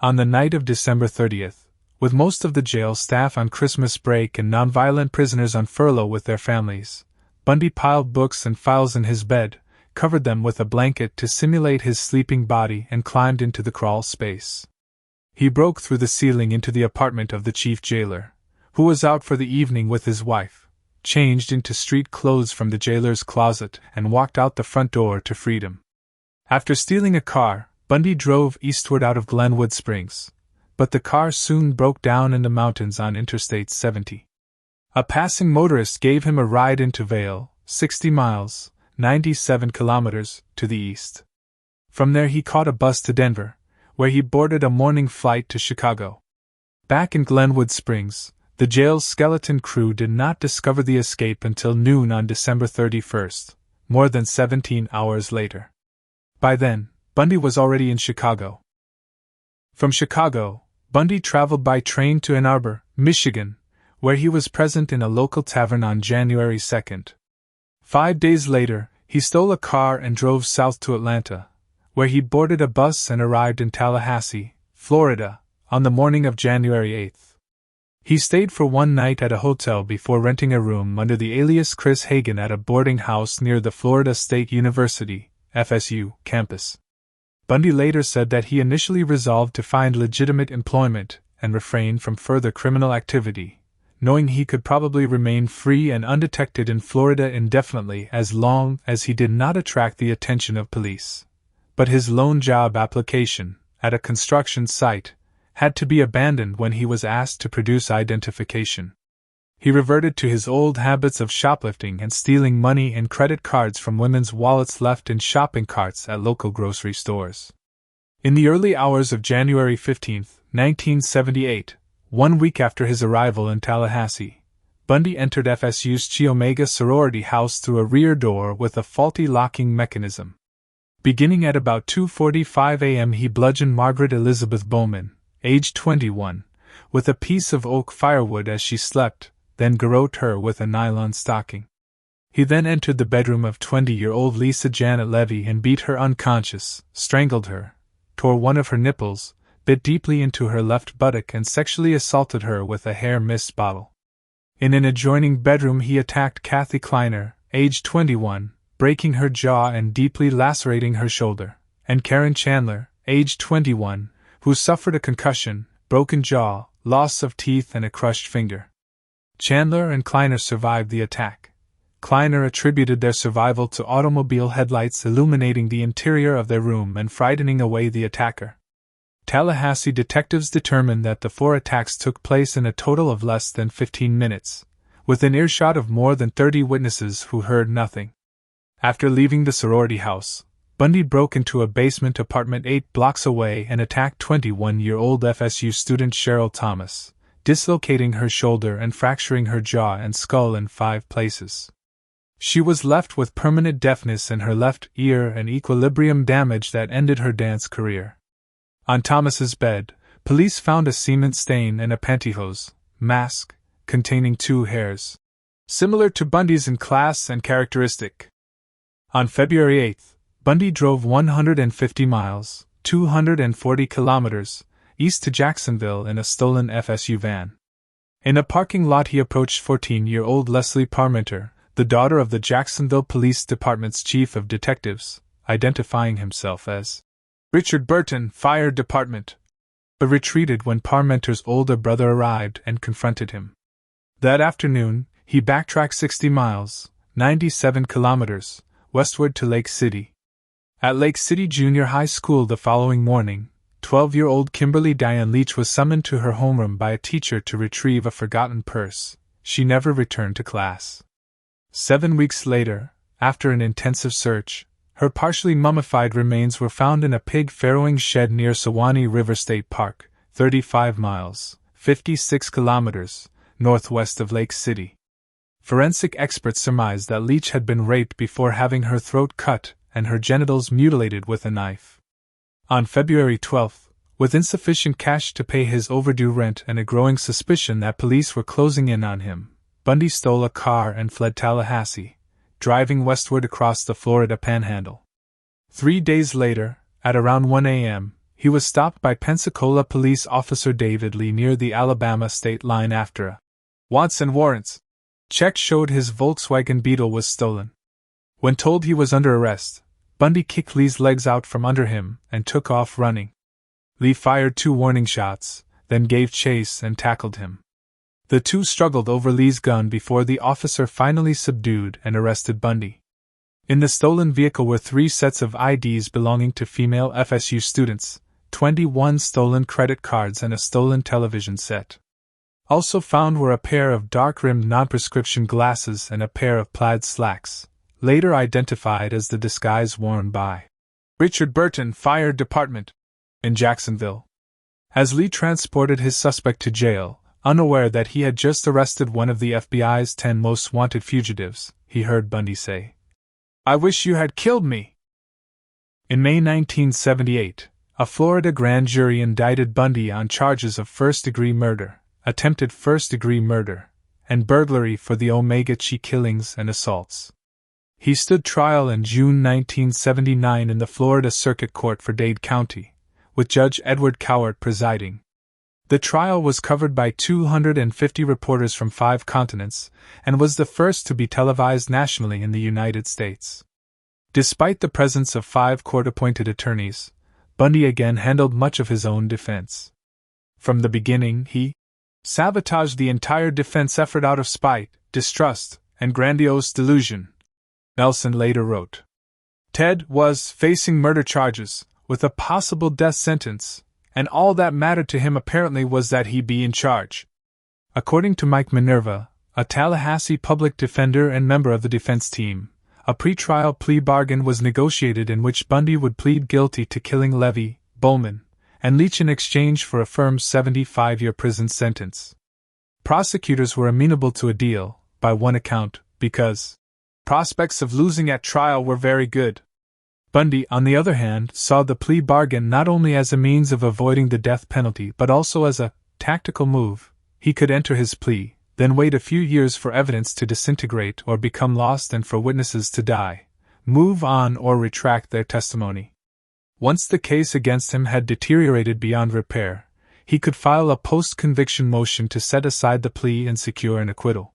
On the night of December 30th, with most of the jail staff on Christmas break and nonviolent prisoners on furlough with their families, Bundy piled books and files in his bed, covered them with a blanket to simulate his sleeping body, and climbed into the crawl space. He broke through the ceiling into the apartment of the chief jailer, who was out for the evening with his wife, changed into street clothes from the jailer's closet, and walked out the front door to freedom. After stealing a car, Bundy drove eastward out of Glenwood Springs, but the car soon broke down in the mountains on Interstate 70. A passing motorist gave him a ride into Vail, 60 miles, 97 kilometers, to the east. From there he caught a bus to Denver, where he boarded a morning flight to Chicago. Back in Glenwood Springs, the jail's skeleton crew did not discover the escape until noon on December 31st, more than 17 hours later. By then, Bundy was already in Chicago. From Chicago, Bundy traveled by train to Ann Arbor, Michigan, where he was present in a local tavern on January 2nd. 5 days later, he stole a car and drove south to Atlanta, where he boarded a bus and arrived in Tallahassee, Florida, on the morning of January 8th. He stayed for one night at a hotel before renting a room under the alias Chris Hagen at a boarding house near the Florida State University, FSU, campus. Bundy later said that he initially resolved to find legitimate employment and refrain from further criminal activity, knowing he could probably remain free and undetected in Florida indefinitely as long as he did not attract the attention of police. But his lone job application, at a construction site, had to be abandoned when he was asked to produce identification. He reverted to his old habits of shoplifting and stealing money and credit cards from women's wallets left in shopping carts at local grocery stores. In the early hours of January 15, 1978, 1 week after his arrival in Tallahassee, Bundy entered FSU's Chi Omega sorority house through a rear door with a faulty locking mechanism. Beginning at about 2:45 a.m., he bludgeoned Margaret Elizabeth Bowman, age 21, with a piece of oak firewood as she slept, then garroted her with a nylon stocking. He then entered the bedroom of 20-year-old Lisa Janet Levy and beat her unconscious, strangled her, tore one of her nipples, bit deeply into her left buttock and sexually assaulted her with a hair mist bottle. In an adjoining bedroom he attacked Kathy Kleiner, age 21, breaking her jaw and deeply lacerating her shoulder, and Karen Chandler, age 21, who suffered a concussion, broken jaw, loss of teeth and a crushed finger. Chandler and Kleiner survived the attack. Kleiner attributed their survival to automobile headlights illuminating the interior of their room and frightening away the attacker. Tallahassee detectives determined that the 4 attacks took place in a total of less than 15 minutes, within earshot of more than 30 witnesses who heard nothing. After leaving the sorority house, Bundy broke into a basement apartment 8 blocks away and attacked 21-year-old FSU student Cheryl Thomas, dislocating her shoulder and fracturing her jaw and skull in 5 places. She was left with permanent deafness in her left ear and equilibrium damage that ended her dance career. On Thomas's bed, police found a semen stain and a pantyhose mask containing 2 hairs, similar to Bundy's in class and characteristic. On February 8, Bundy drove 150 miles, 240 kilometers, east to Jacksonville in a stolen FSU van. In a parking lot he approached 14-year-old Leslie Parmenter, the daughter of the Jacksonville Police Department's chief of detectives, identifying himself as Richard Burton, Fire Department, but retreated when Parmenter's older brother arrived and confronted him. That afternoon, he backtracked 60 miles, 97 kilometers, westward to Lake City. At Lake City Junior High School the following morning, 12-year-old Kimberly Diane Leach was summoned to her homeroom by a teacher to retrieve a forgotten purse. She never returned to class. 7 weeks later, after an intensive search, her partially mummified remains were found in a pig farrowing shed near Sewanee River State Park, 35 miles, 56 kilometers, northwest of Lake City. Forensic experts surmised that Leach had been raped before having her throat cut and her genitals mutilated with a knife. On February 12, with insufficient cash to pay his overdue rent and a growing suspicion that police were closing in on him, Bundy stole a car and fled Tallahassee, driving westward across the Florida Panhandle. 3 days later, at around 1 a.m., he was stopped by Pensacola Police Officer David Lee near the Alabama state line after a wants and warrants check showed his Volkswagen Beetle was stolen. When told he was under arrest, Bundy kicked Lee's legs out from under him and took off running. Lee fired 2 warning shots, then gave chase and tackled him. The two struggled over Lee's gun before the officer finally subdued and arrested Bundy. In the stolen vehicle were 3 sets of IDs belonging to female FSU students, 21 stolen credit cards and a stolen television set. Also found were a pair of dark-rimmed non-prescription glasses and a pair of plaid slacks, later identified as the disguise worn by Richard Burton, Fire Department, in Jacksonville. As Lee transported his suspect to jail, unaware that he had just arrested one of the FBI's 10 most wanted fugitives, he heard Bundy say, "I wish you had killed me." In May 1978, a Florida grand jury indicted Bundy on charges of first-degree murder, attempted first-degree murder, and burglary for the Omega Chi killings and assaults. He stood trial in June 1979 in the Florida Circuit Court for Dade County, with Judge Edward Cowart presiding. The trial was covered by 250 reporters from 5 continents, and was the first to be televised nationally in the United States. Despite the presence of 5 court-appointed attorneys, Bundy again handled much of his own defense. From the beginning, he sabotaged the entire defense effort out of spite, distrust, and grandiose delusion. Nelson later wrote, "Ted was facing murder charges, with a possible death sentence, and all that mattered to him apparently was that he be in charge." According to Mike Minerva, a Tallahassee public defender and member of the defense team, a pre-trial plea bargain was negotiated in which Bundy would plead guilty to killing Levy, Bowman, and Leach in exchange for a firm 75-year prison sentence. Prosecutors were amenable to a deal, by one account, because prospects of losing at trial were very good. Bundy, on the other hand, saw the plea bargain not only as a means of avoiding the death penalty but also as a tactical move. He could enter his plea, then wait a few years for evidence to disintegrate or become lost and for witnesses to die, move on or retract their testimony. Once the case against him had deteriorated beyond repair, he could file a post-conviction motion to set aside the plea and secure an acquittal.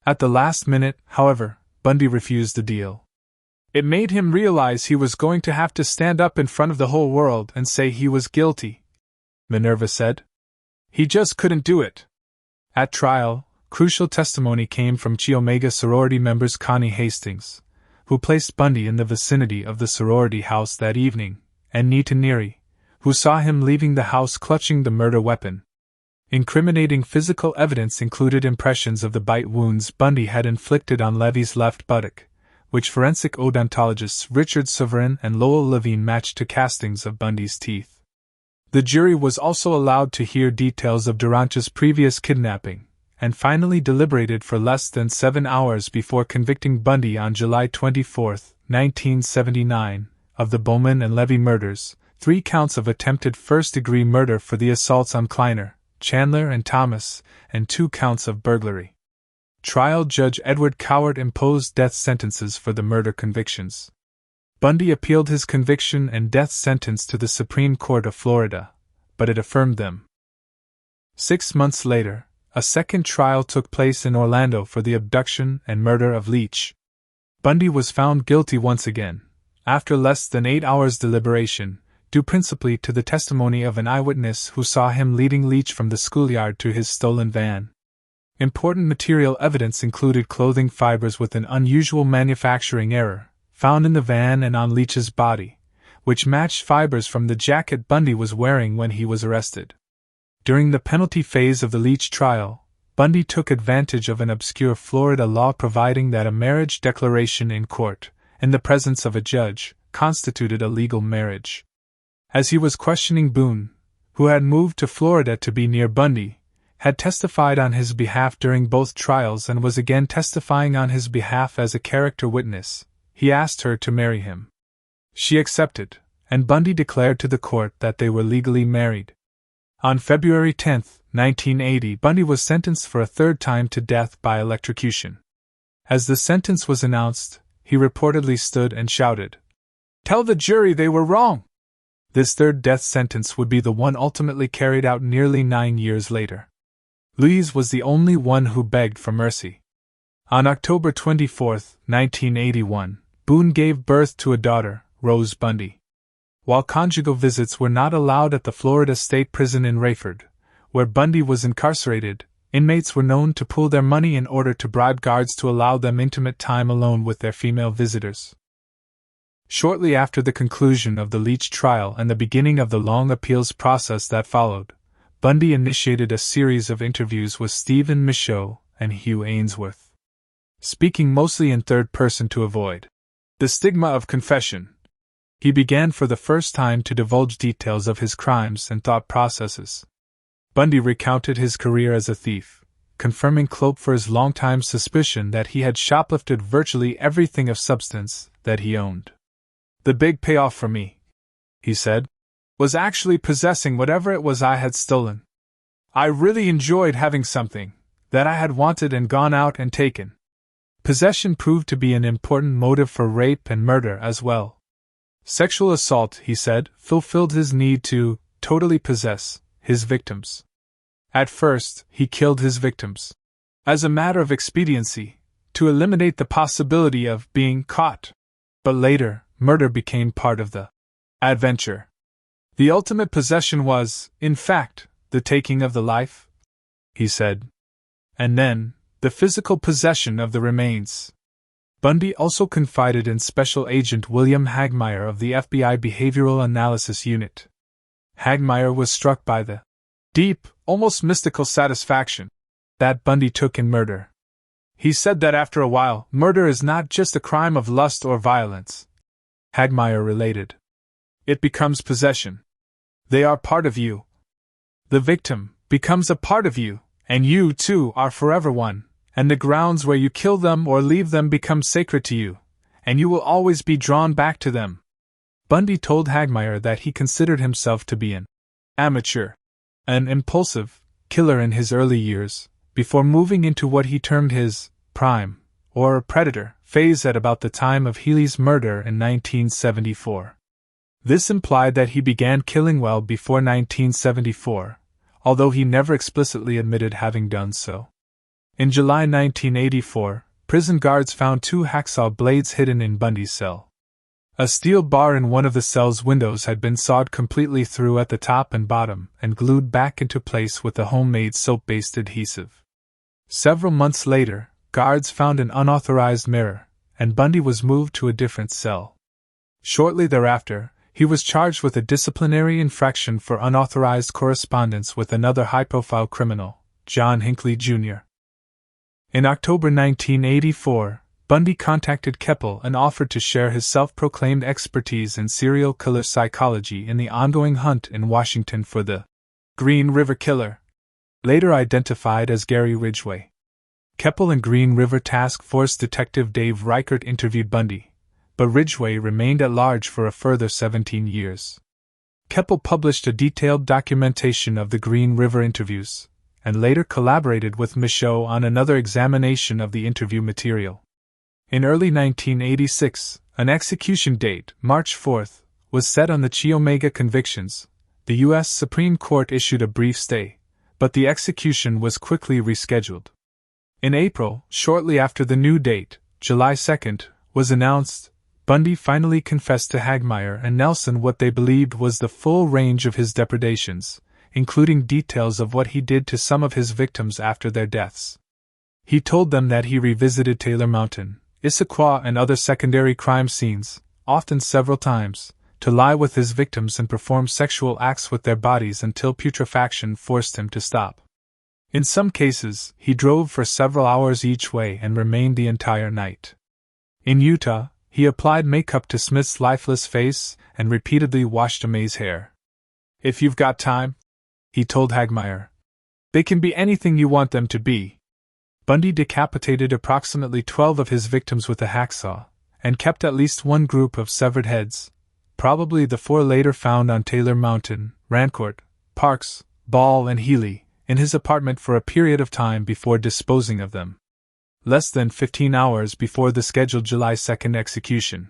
At the last minute, however, Bundy refused the deal. It made him realize he was going to have to stand up in front of the whole world and say he was guilty, Minerva said. He just couldn't do it. At trial, crucial testimony came from Chi Omega sorority members Connie Hastings, who placed Bundy in the vicinity of the sorority house that evening, and Nita Neary, who saw him leaving the house clutching the murder weapon. Incriminating physical evidence included impressions of the bite wounds Bundy had inflicted on Levy's left buttock, which forensic odontologists Richard Severin and Lowell Levine matched to castings of Bundy's teeth. The jury was also allowed to hear details of Durante's previous kidnapping, and finally deliberated for less than 7 hours before convicting Bundy on July 24, 1979, of the Bowman and Levy murders, 3 counts of attempted first-degree murder for the assaults on Kleiner, Chandler, and Thomas, and 2 counts of burglary. Trial Judge Edward Cowart imposed death sentences for the murder convictions. Bundy appealed his conviction and death sentence to the Supreme Court of Florida, but it affirmed them. 6 months later, a second trial took place in Orlando for the abduction and murder of Leach. Bundy was found guilty once again, after less than 8 hours' deliberation, due principally to the testimony of an eyewitness who saw him leading Leach from the schoolyard to his stolen van. Important material evidence included clothing fibers with an unusual manufacturing error, found in the van and on Leach's body, which matched fibers from the jacket Bundy was wearing when he was arrested. During the penalty phase of the Leach trial, Bundy took advantage of an obscure Florida law providing that a marriage declaration in court, in the presence of a judge, constituted a legal marriage. As he was questioning Boone, who had moved to Florida to be near Bundy, had testified on his behalf during both trials and was again testifying on his behalf as a character witness, he asked her to marry him. She accepted, and Bundy declared to the court that they were legally married. On February 10, 1980, Bundy was sentenced for a third time to death by electrocution. As the sentence was announced, he reportedly stood and shouted, "Tell the jury they were wrong!" This third death sentence would be the one ultimately carried out nearly 9 years later. Louise was the only one who begged for mercy. On October 24, 1981, Boone gave birth to a daughter, Rose Bundy. While conjugal visits were not allowed at the Florida State Prison in Rayford, where Bundy was incarcerated, inmates were known to pool their money in order to bribe guards to allow them intimate time alone with their female visitors. Shortly after the conclusion of the Leach trial and the beginning of the long appeals process that followed, Bundy initiated a series of interviews with Stephen Michaud and Hugh Ainsworth. Speaking mostly in third person to avoid the stigma of confession, he began for the first time to divulge details of his crimes and thought processes. Bundy recounted his career as a thief, confirming Kloepfer's longtime suspicion that he had shoplifted virtually everything of substance that he owned. "The big payoff for me," he said, "was actually possessing whatever it was I had stolen. I really enjoyed having something that I had wanted and gone out and taken." Possession proved to be an important motive for rape and murder as well. Sexual assault, he said, fulfilled his need to totally possess his victims. At first, he killed his victims as a matter of expediency, to eliminate the possibility of being caught. But later, murder became part of the adventure. The ultimate possession was, in fact, the taking of the life, he said. And then, the physical possession of the remains. Bundy also confided in Special Agent William Hagmaier of the FBI Behavioral Analysis Unit. Hagmaier was struck by the deep, almost mystical satisfaction that Bundy took in murder. He said that after a while, murder is not just a crime of lust or violence. Hagmaier related. It becomes possession. They are part of you. The victim becomes a part of you, and you, too, are forever one. And the grounds where you kill them or leave them become sacred to you, and you will always be drawn back to them. Bundy told Hagmaier that he considered himself to be an amateur, an impulsive killer in his early years, before moving into what he termed his prime, or predator, phase at about the time of Healy's murder in 1974. This implied that he began killing well before 1974, although he never explicitly admitted having done so. In July 1984, prison guards found 2 hacksaw blades hidden in Bundy's cell. A steel bar in one of the cell's windows had been sawed completely through at the top and bottom and glued back into place with a homemade soap-based adhesive. Several months later, guards found an unauthorized mirror, and Bundy was moved to a different cell. Shortly thereafter, he was charged with a disciplinary infraction for unauthorized correspondence with another high-profile criminal, John Hinckley, Jr. In October 1984, Bundy contacted Keppel and offered to share his self-proclaimed expertise in serial killer psychology in the ongoing hunt in Washington for the Green River Killer, later identified as Gary Ridgway. Keppel and Green River Task Force Detective Dave Reichert interviewed Bundy, but Ridgway remained at large for a further 17 years. Keppel published a detailed documentation of the Green River interviews, and later collaborated with Michaud on another examination of the interview material. In early 1986, an execution date, March 4th, was set on the Chi Omega convictions. The U.S. Supreme Court issued a brief stay, but the execution was quickly rescheduled. In April, shortly after the new date, July 2nd, was announced, Bundy finally confessed to Hagmaier and Nelson what they believed was the full range of his depredations, including details of what he did to some of his victims after their deaths. He told them that he revisited Taylor Mountain, Issaquah, and other secondary crime scenes, often several times, to lie with his victims and perform sexual acts with their bodies until putrefaction forced him to stop. In some cases, he drove for several hours each way and remained the entire night. In Utah, he applied makeup to Smith's lifeless face and repeatedly washed May's hair. "If you've got time," he told Hagmaier, "they can be anything you want them to be." Bundy decapitated approximately 12 of his victims with a hacksaw, and kept at least one group of severed heads, probably the 4 later found on Taylor Mountain, Rancourt, Parks, Ball, and Healy, in his apartment for a period of time before disposing of them. Less than 15 hours before the scheduled July 2nd execution,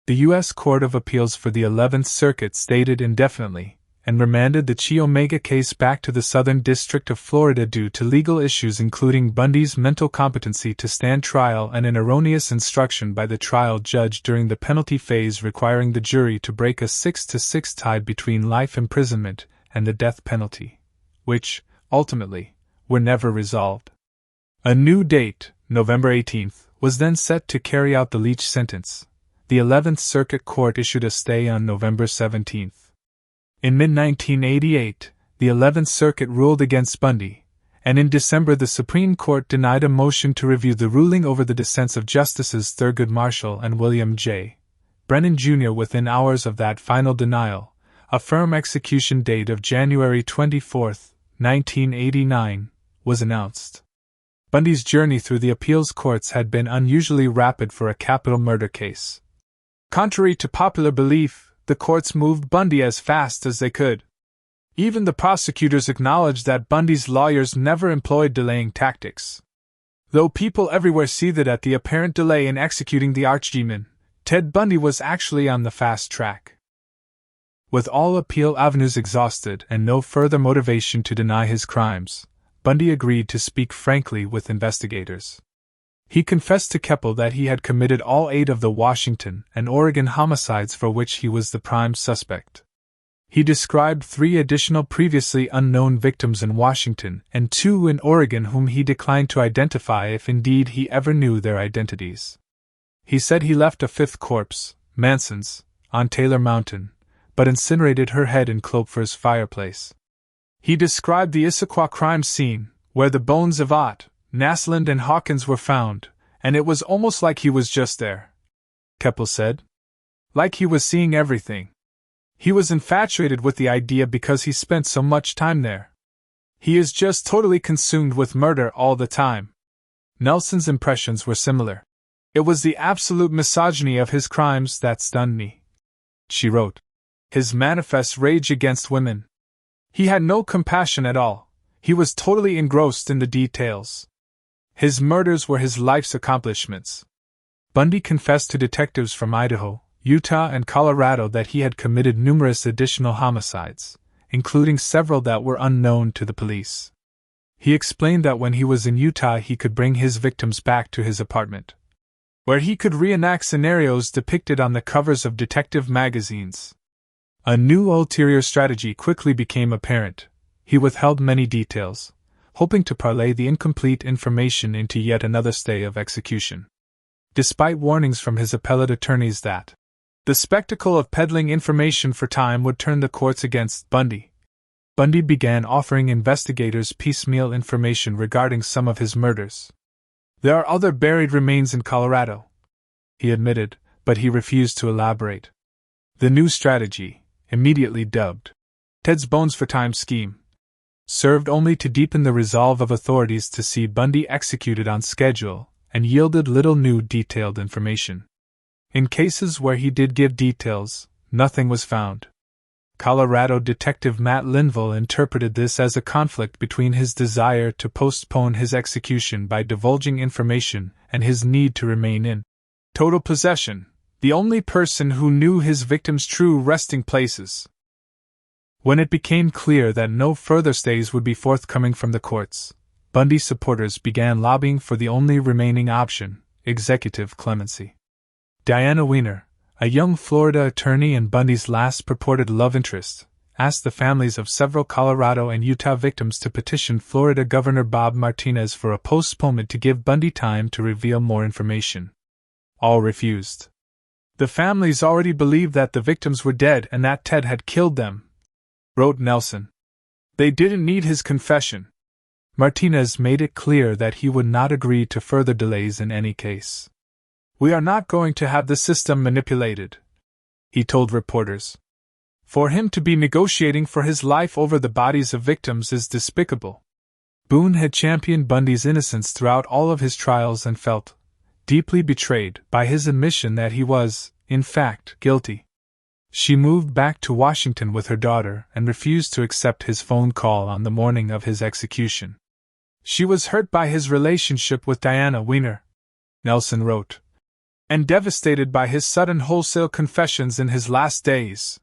the U.S. Court of Appeals for the 11th Circuit stayed indefinitely, and remanded the Chi Omega case back to the Southern District of Florida due to legal issues including Bundy's mental competency to stand trial and an erroneous instruction by the trial judge during the penalty phase requiring the jury to break a 6-6 tie between life imprisonment and the death penalty, which, ultimately, were never resolved. A new date, November 18th, was then set to carry out the Leach sentence. The 11th Circuit Court issued a stay on November 17th. In mid-1988, the 11th Circuit ruled against Bundy, and in December the Supreme Court denied a motion to review the ruling over the dissents of Justices Thurgood Marshall and William J. Brennan Jr. Within hours of that final denial, a firm execution date of January 24, 1989, was announced. Bundy's journey through the appeals courts had been unusually rapid for a capital murder case. Contrary to popular belief, the courts moved Bundy as fast as they could. Even the prosecutors acknowledged that Bundy's lawyers never employed delaying tactics. Though people everywhere seethed at the apparent delay in executing the archdemon, Ted Bundy was actually on the fast track. With all appeal avenues exhausted and no further motivation to deny his crimes, Bundy agreed to speak frankly with investigators. He confessed to Keppel that he had committed all 8 of the Washington and Oregon homicides for which he was the prime suspect. He described 3 additional previously unknown victims in Washington and 2 in Oregon whom he declined to identify if indeed he ever knew their identities. He said he left a 5th corpse, Manson's, on Taylor Mountain, but incinerated her head in Klopfer's fireplace. He described the Issaquah crime scene, where the bones of Ott, Naslund, and Hawkins were found, and it was almost like he was just there, Keppel said. Like he was seeing everything. He was infatuated with the idea because he spent so much time there. He is just totally consumed with murder all the time. Nelson's impressions were similar. It was the absolute misogyny of his crimes that stunned me, she wrote. His manifest rage against women. He had no compassion at all. He was totally engrossed in the details. His murders were his life's accomplishments. Bundy confessed to detectives from Idaho, Utah, and Colorado that he had committed numerous additional homicides, including several that were unknown to the police. He explained that when he was in Utah he could bring his victims back to his apartment, where he could reenact scenarios depicted on the covers of detective magazines. A new ulterior strategy quickly became apparent. He withheld many details, hoping to parlay the incomplete information into yet another stay of execution. Despite warnings from his appellate attorneys that the spectacle of peddling information for time would turn the courts against Bundy, Bundy began offering investigators piecemeal information regarding some of his murders. There are other buried remains in Colorado, he admitted, but he refused to elaborate. The new strategy, immediately dubbed Ted's Bones for Time scheme, served only to deepen the resolve of authorities to see Bundy executed on schedule, and yielded little new detailed information. In cases where he did give details, nothing was found. Colorado detective Matt Linville interpreted this as a conflict between his desire to postpone his execution by divulging information and his need to remain in total possession, the only person who knew his victims' true resting places. When it became clear that no further stays would be forthcoming from the courts, Bundy supporters began lobbying for the only remaining option, executive clemency. Diana Weiner, a young Florida attorney and Bundy's last purported love interest, asked the families of several Colorado and Utah victims to petition Florida Governor Bob Martinez for a postponement to give Bundy time to reveal more information. All refused. The families already believed that the victims were dead and that Ted had killed them, wrote Nelson. They didn't need his confession. Martinez made it clear that he would not agree to further delays in any case. We are not going to have the system manipulated, he told reporters. For him to be negotiating for his life over the bodies of victims is despicable. Boone had championed Bundy's innocence throughout all of his trials and felt deeply betrayed by his admission that he was, in fact, guilty. She moved back to Washington with her daughter and refused to accept his phone call on the morning of his execution. She was hurt by his relationship with Diana Weiner, Nelson wrote, and devastated by his sudden wholesale confessions in his last days.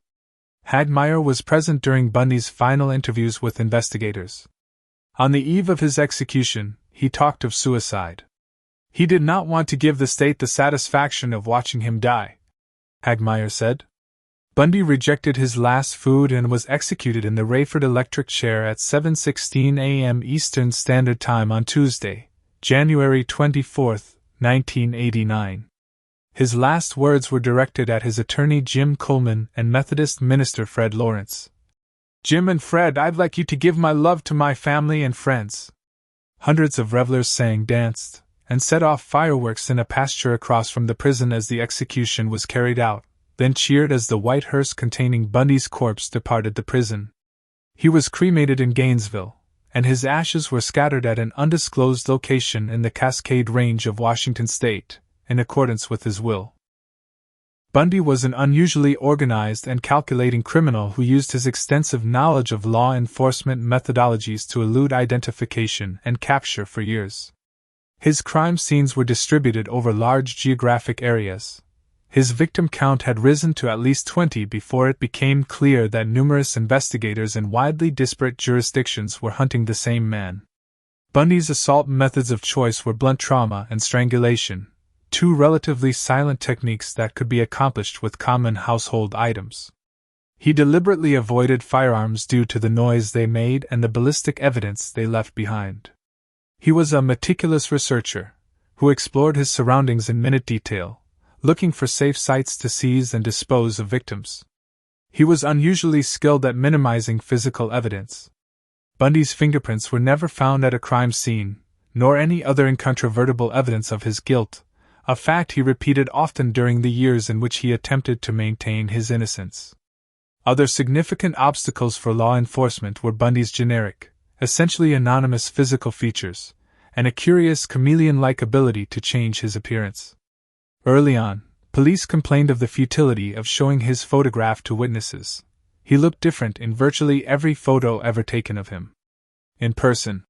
Hagmeyer was present during Bundy's final interviews with investigators. On the eve of his execution, he talked of suicide. He did not want to give the state the satisfaction of watching him die, Hagmeyer said. Bundy rejected his last food and was executed in the Rayford electric chair at 7:16 a.m. Eastern Standard Time on Tuesday, January 24, 1989. His last words were directed at his attorney Jim Coleman and Methodist minister Fred Lawrence. Jim and Fred, I'd like you to give my love to my family and friends. Hundreds of revelers sang, danced, and set off fireworks in a pasture across from the prison as the execution was carried out, then cheered as the white hearse containing Bundy's corpse departed the prison. He was cremated in Gainesville, and his ashes were scattered at an undisclosed location in the Cascade Range of Washington state, in accordance with his will. Bundy was an unusually organized and calculating criminal who used his extensive knowledge of law enforcement methodologies to elude identification and capture for years. His crime scenes were distributed over large geographic areas. His victim count had risen to at least 20 before it became clear that numerous investigators in widely disparate jurisdictions were hunting the same man. Bundy's assault methods of choice were blunt trauma and strangulation, two relatively silent techniques that could be accomplished with common household items. He deliberately avoided firearms due to the noise they made and the ballistic evidence they left behind. He was a meticulous researcher, who explored his surroundings in minute detail, looking for safe sites to seize and dispose of victims. He was unusually skilled at minimizing physical evidence. Bundy's fingerprints were never found at a crime scene, nor any other incontrovertible evidence of his guilt, a fact he repeated often during the years in which he attempted to maintain his innocence. Other significant obstacles for law enforcement were Bundy's generic, essentially anonymous physical features, and a curious chameleon-like ability to change his appearance. Early on, police complained of the futility of showing his photograph to witnesses. He looked different in virtually every photo ever taken of him. In person,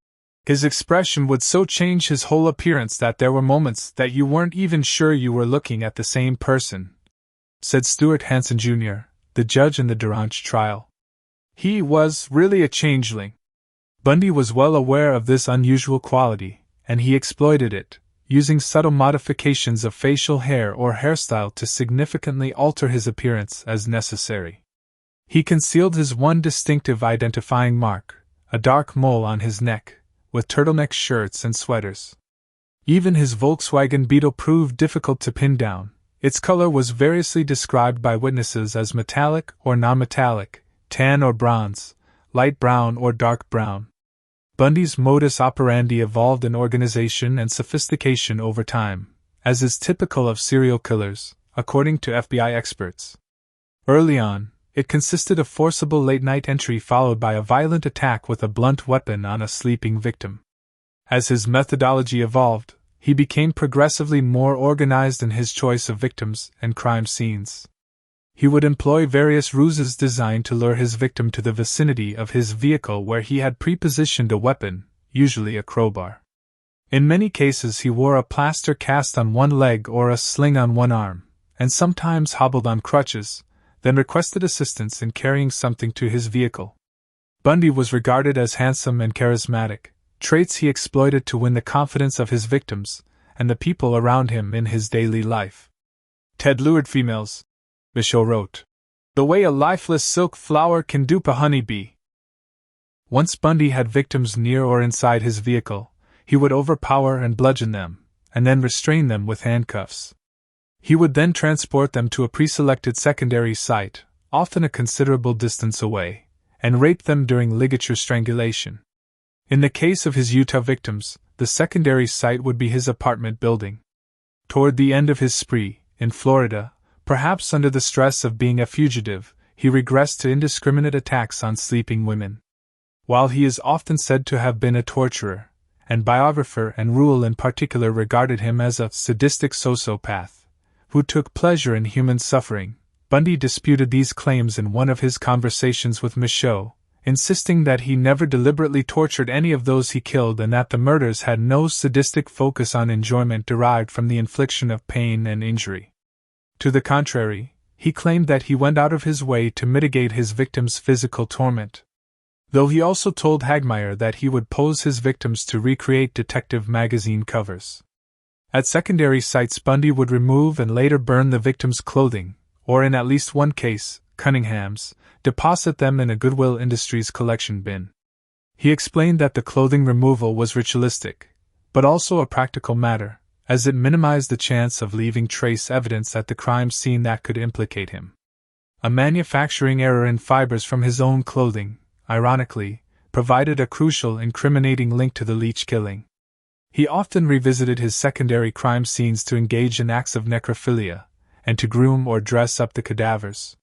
his expression would so change his whole appearance that there were moments that you weren't even sure you were looking at the same person, said Stuart Hansen Jr., the judge in the Durange trial. He was really a changeling. Bundy was well aware of this unusual quality, and he exploited it, using subtle modifications of facial hair or hairstyle to significantly alter his appearance as necessary. He concealed his one distinctive identifying mark, a dark mole on his neck, with turtleneck shirts and sweaters. Even his Volkswagen Beetle proved difficult to pin down. Its color was variously described by witnesses as metallic or non-metallic, tan or bronze, light brown or dark brown. Bundy's modus operandi evolved in organization and sophistication over time, as is typical of serial killers, according to FBI experts. Early on, it consisted of forcible late-night entry followed by a violent attack with a blunt weapon on a sleeping victim. As his methodology evolved, he became progressively more organized in his choice of victims and crime scenes. He would employ various ruses designed to lure his victim to the vicinity of his vehicle where he had prepositioned a weapon, usually a crowbar. In many cases he wore a plaster cast on one leg or a sling on one arm, and sometimes hobbled on crutches, then requested assistance in carrying something to his vehicle. Bundy was regarded as handsome and charismatic, traits he exploited to win the confidence of his victims and the people around him in his daily life. Ted lured females, Michaud wrote, the way a lifeless silk flower can dupe a honeybee. Once Bundy had victims near or inside his vehicle, he would overpower and bludgeon them, and then restrain them with handcuffs. He would then transport them to a preselected secondary site, often a considerable distance away, and rape them during ligature strangulation. In the case of his Utah victims, the secondary site would be his apartment building. Toward the end of his spree, in Florida, perhaps under the stress of being a fugitive, he regressed to indiscriminate attacks on sleeping women. While he is often said to have been a torturer, and biographer and Rule in particular regarded him as a sadistic sociopath, who took pleasure in human suffering, Bundy disputed these claims in one of his conversations with Michaud, insisting that he never deliberately tortured any of those he killed and that the murders had no sadistic focus on enjoyment derived from the infliction of pain and injury. To the contrary, he claimed that he went out of his way to mitigate his victims' physical torment. Though he also told Hagmaier that he would pose his victims to recreate detective magazine covers. At secondary sites, Bundy would remove and later burn the victims' clothing, or in at least one case, Cunningham's, deposit them in a Goodwill Industries collection bin. He explained that the clothing removal was ritualistic, but also a practical matter, as it minimized the chance of leaving trace evidence at the crime scene that could implicate him. A manufacturing error in fibers from his own clothing, ironically, provided a crucial incriminating link to the Leach killing. He often revisited his secondary crime scenes to engage in acts of necrophilia, and to groom or dress up the cadavers.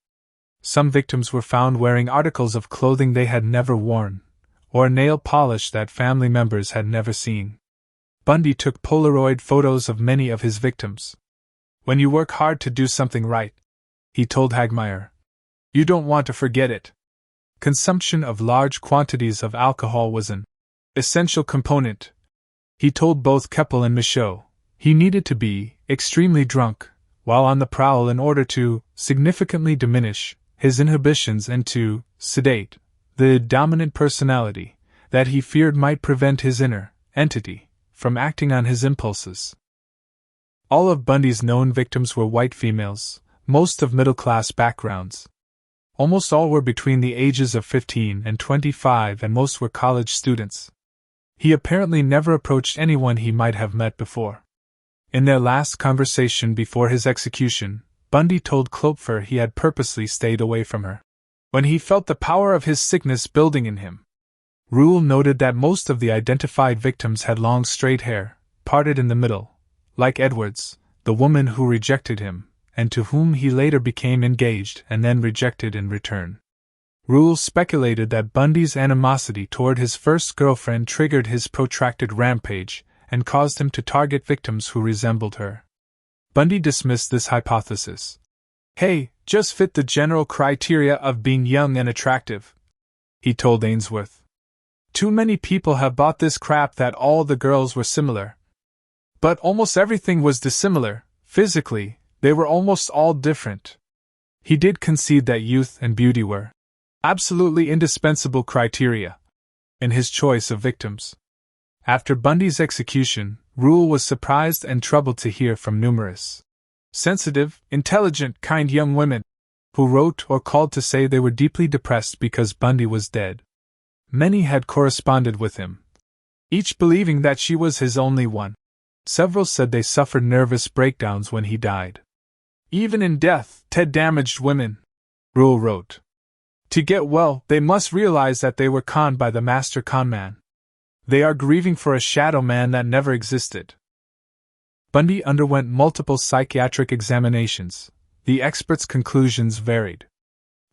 Some victims were found wearing articles of clothing they had never worn, or nail polish that family members had never seen. Bundy took Polaroid photos of many of his victims. When you work hard to do something right, he told Hagmaier, you don't want to forget it. Consumption of large quantities of alcohol was an essential component. He told both Keppel and Michaud he needed to be extremely drunk while on the prowl in order to significantly diminish his inhibitions and to sedate the dominant personality that he feared might prevent his inner entity from acting on his impulses. All of Bundy's known victims were white females, most of middle-class backgrounds. Almost all were between the ages of 15 and 25 and most were college students. He apparently never approached anyone he might have met before. In their last conversation before his execution, Bundy told Klopfer he had purposely stayed away from her when he felt the power of his sickness building in him. Rule noted that most of the identified victims had long straight hair, parted in the middle, like Edwards, the woman who rejected him, and to whom he later became engaged and then rejected in return. Rule speculated that Bundy's animosity toward his first girlfriend triggered his protracted rampage and caused him to target victims who resembled her. Bundy dismissed this hypothesis. Hey, just fit the general criteria of being young and attractive, he told Ainsworth. Too many people have bought this crap that all the girls were similar. But almost everything was dissimilar, physically, they were almost all different. He did concede that youth and beauty were absolutely indispensable criteria in his choice of victims. After Bundy's execution, Rule was surprised and troubled to hear from numerous sensitive, intelligent, kind young women who wrote or called to say they were deeply depressed because Bundy was dead. Many had corresponded with him, each believing that she was his only one. Several said they suffered nervous breakdowns when he died. Even in death, Ted damaged women, Rule wrote. To get well, they must realize that they were conned by the master conman. They are grieving for a shadow man that never existed. Bundy underwent multiple psychiatric examinations. The experts' conclusions varied.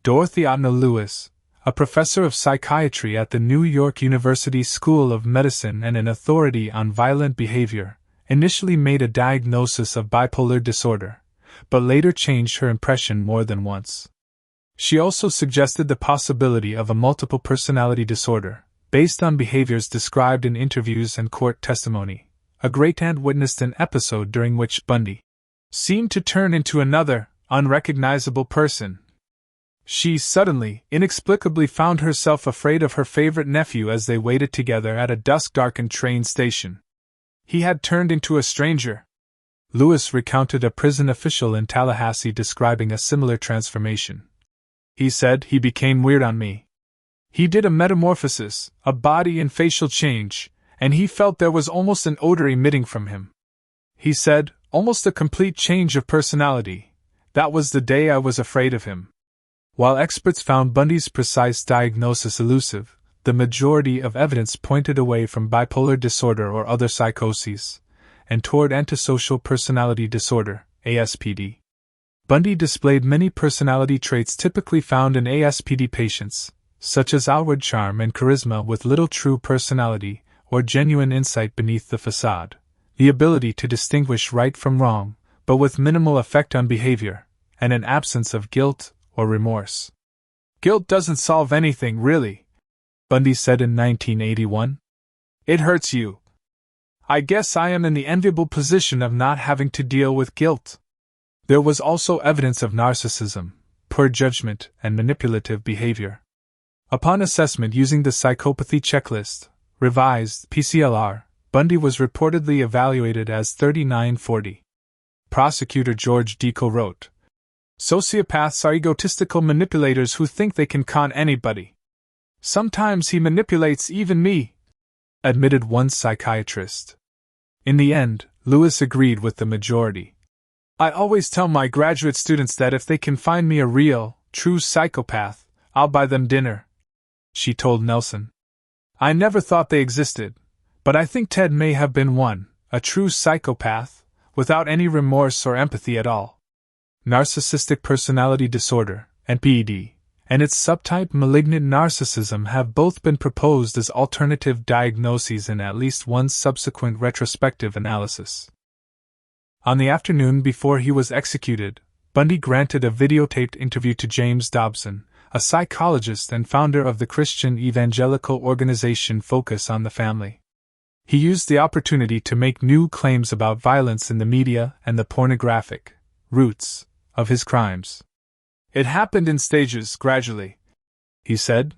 Dorothy Otno Lewis, a professor of psychiatry at the New York University School of Medicine and an authority on violent behavior, initially made a diagnosis of bipolar disorder, but later changed her impression more than once. She also suggested the possibility of a multiple personality disorder, based on behaviors described in interviews and court testimony. A great-aunt witnessed an episode during which Bundy seemed to turn into another, unrecognizable person. She suddenly, inexplicably found herself afraid of her favorite nephew as they waited together at a dusk-darkened train station. He had turned into a stranger. Lewis recounted a prison official in Tallahassee describing a similar transformation. He said, "He became weird on me. He did a metamorphosis, a body and facial change, and he felt there was almost an odor emitting from him. He said, almost a complete change of personality. That was the day I was afraid of him." While experts found Bundy's precise diagnosis elusive, the majority of evidence pointed away from bipolar disorder or other psychoses, and toward antisocial personality disorder, ASPD. Bundy displayed many personality traits typically found in ASPD patients, such as outward charm and charisma with little true personality or genuine insight beneath the facade, the ability to distinguish right from wrong, but with minimal effect on behavior, and an absence of guilt or remorse. "Guilt doesn't solve anything, really," Bundy said in 1981. "It hurts you. I guess I am in the enviable position of not having to deal with guilt." There was also evidence of narcissism, poor judgment, and manipulative behavior. Upon assessment using the psychopathy checklist, revised PCLR, Bundy was reportedly evaluated as 3940. Prosecutor George Deco wrote, "Sociopaths are egotistical manipulators who think they can con anybody. Sometimes he manipulates even me," admitted one psychiatrist. In the end, Lewis agreed with the majority. "I always tell my graduate students that if they can find me a real, true psychopath, I'll buy them dinner," she told Nelson. "I never thought they existed, but I think Ted may have been one, a true psychopath, without any remorse or empathy at all." Narcissistic personality disorder, NPD, and its subtype malignant narcissism have both been proposed as alternative diagnoses in at least one subsequent retrospective analysis. On the afternoon before he was executed, Bundy granted a videotaped interview to James Dobson, a psychologist and founder of the Christian evangelical organization Focus on the Family. He used the opportunity to make new claims about violence in the media and the pornographic roots of his crimes. "It happened in stages, gradually," he said.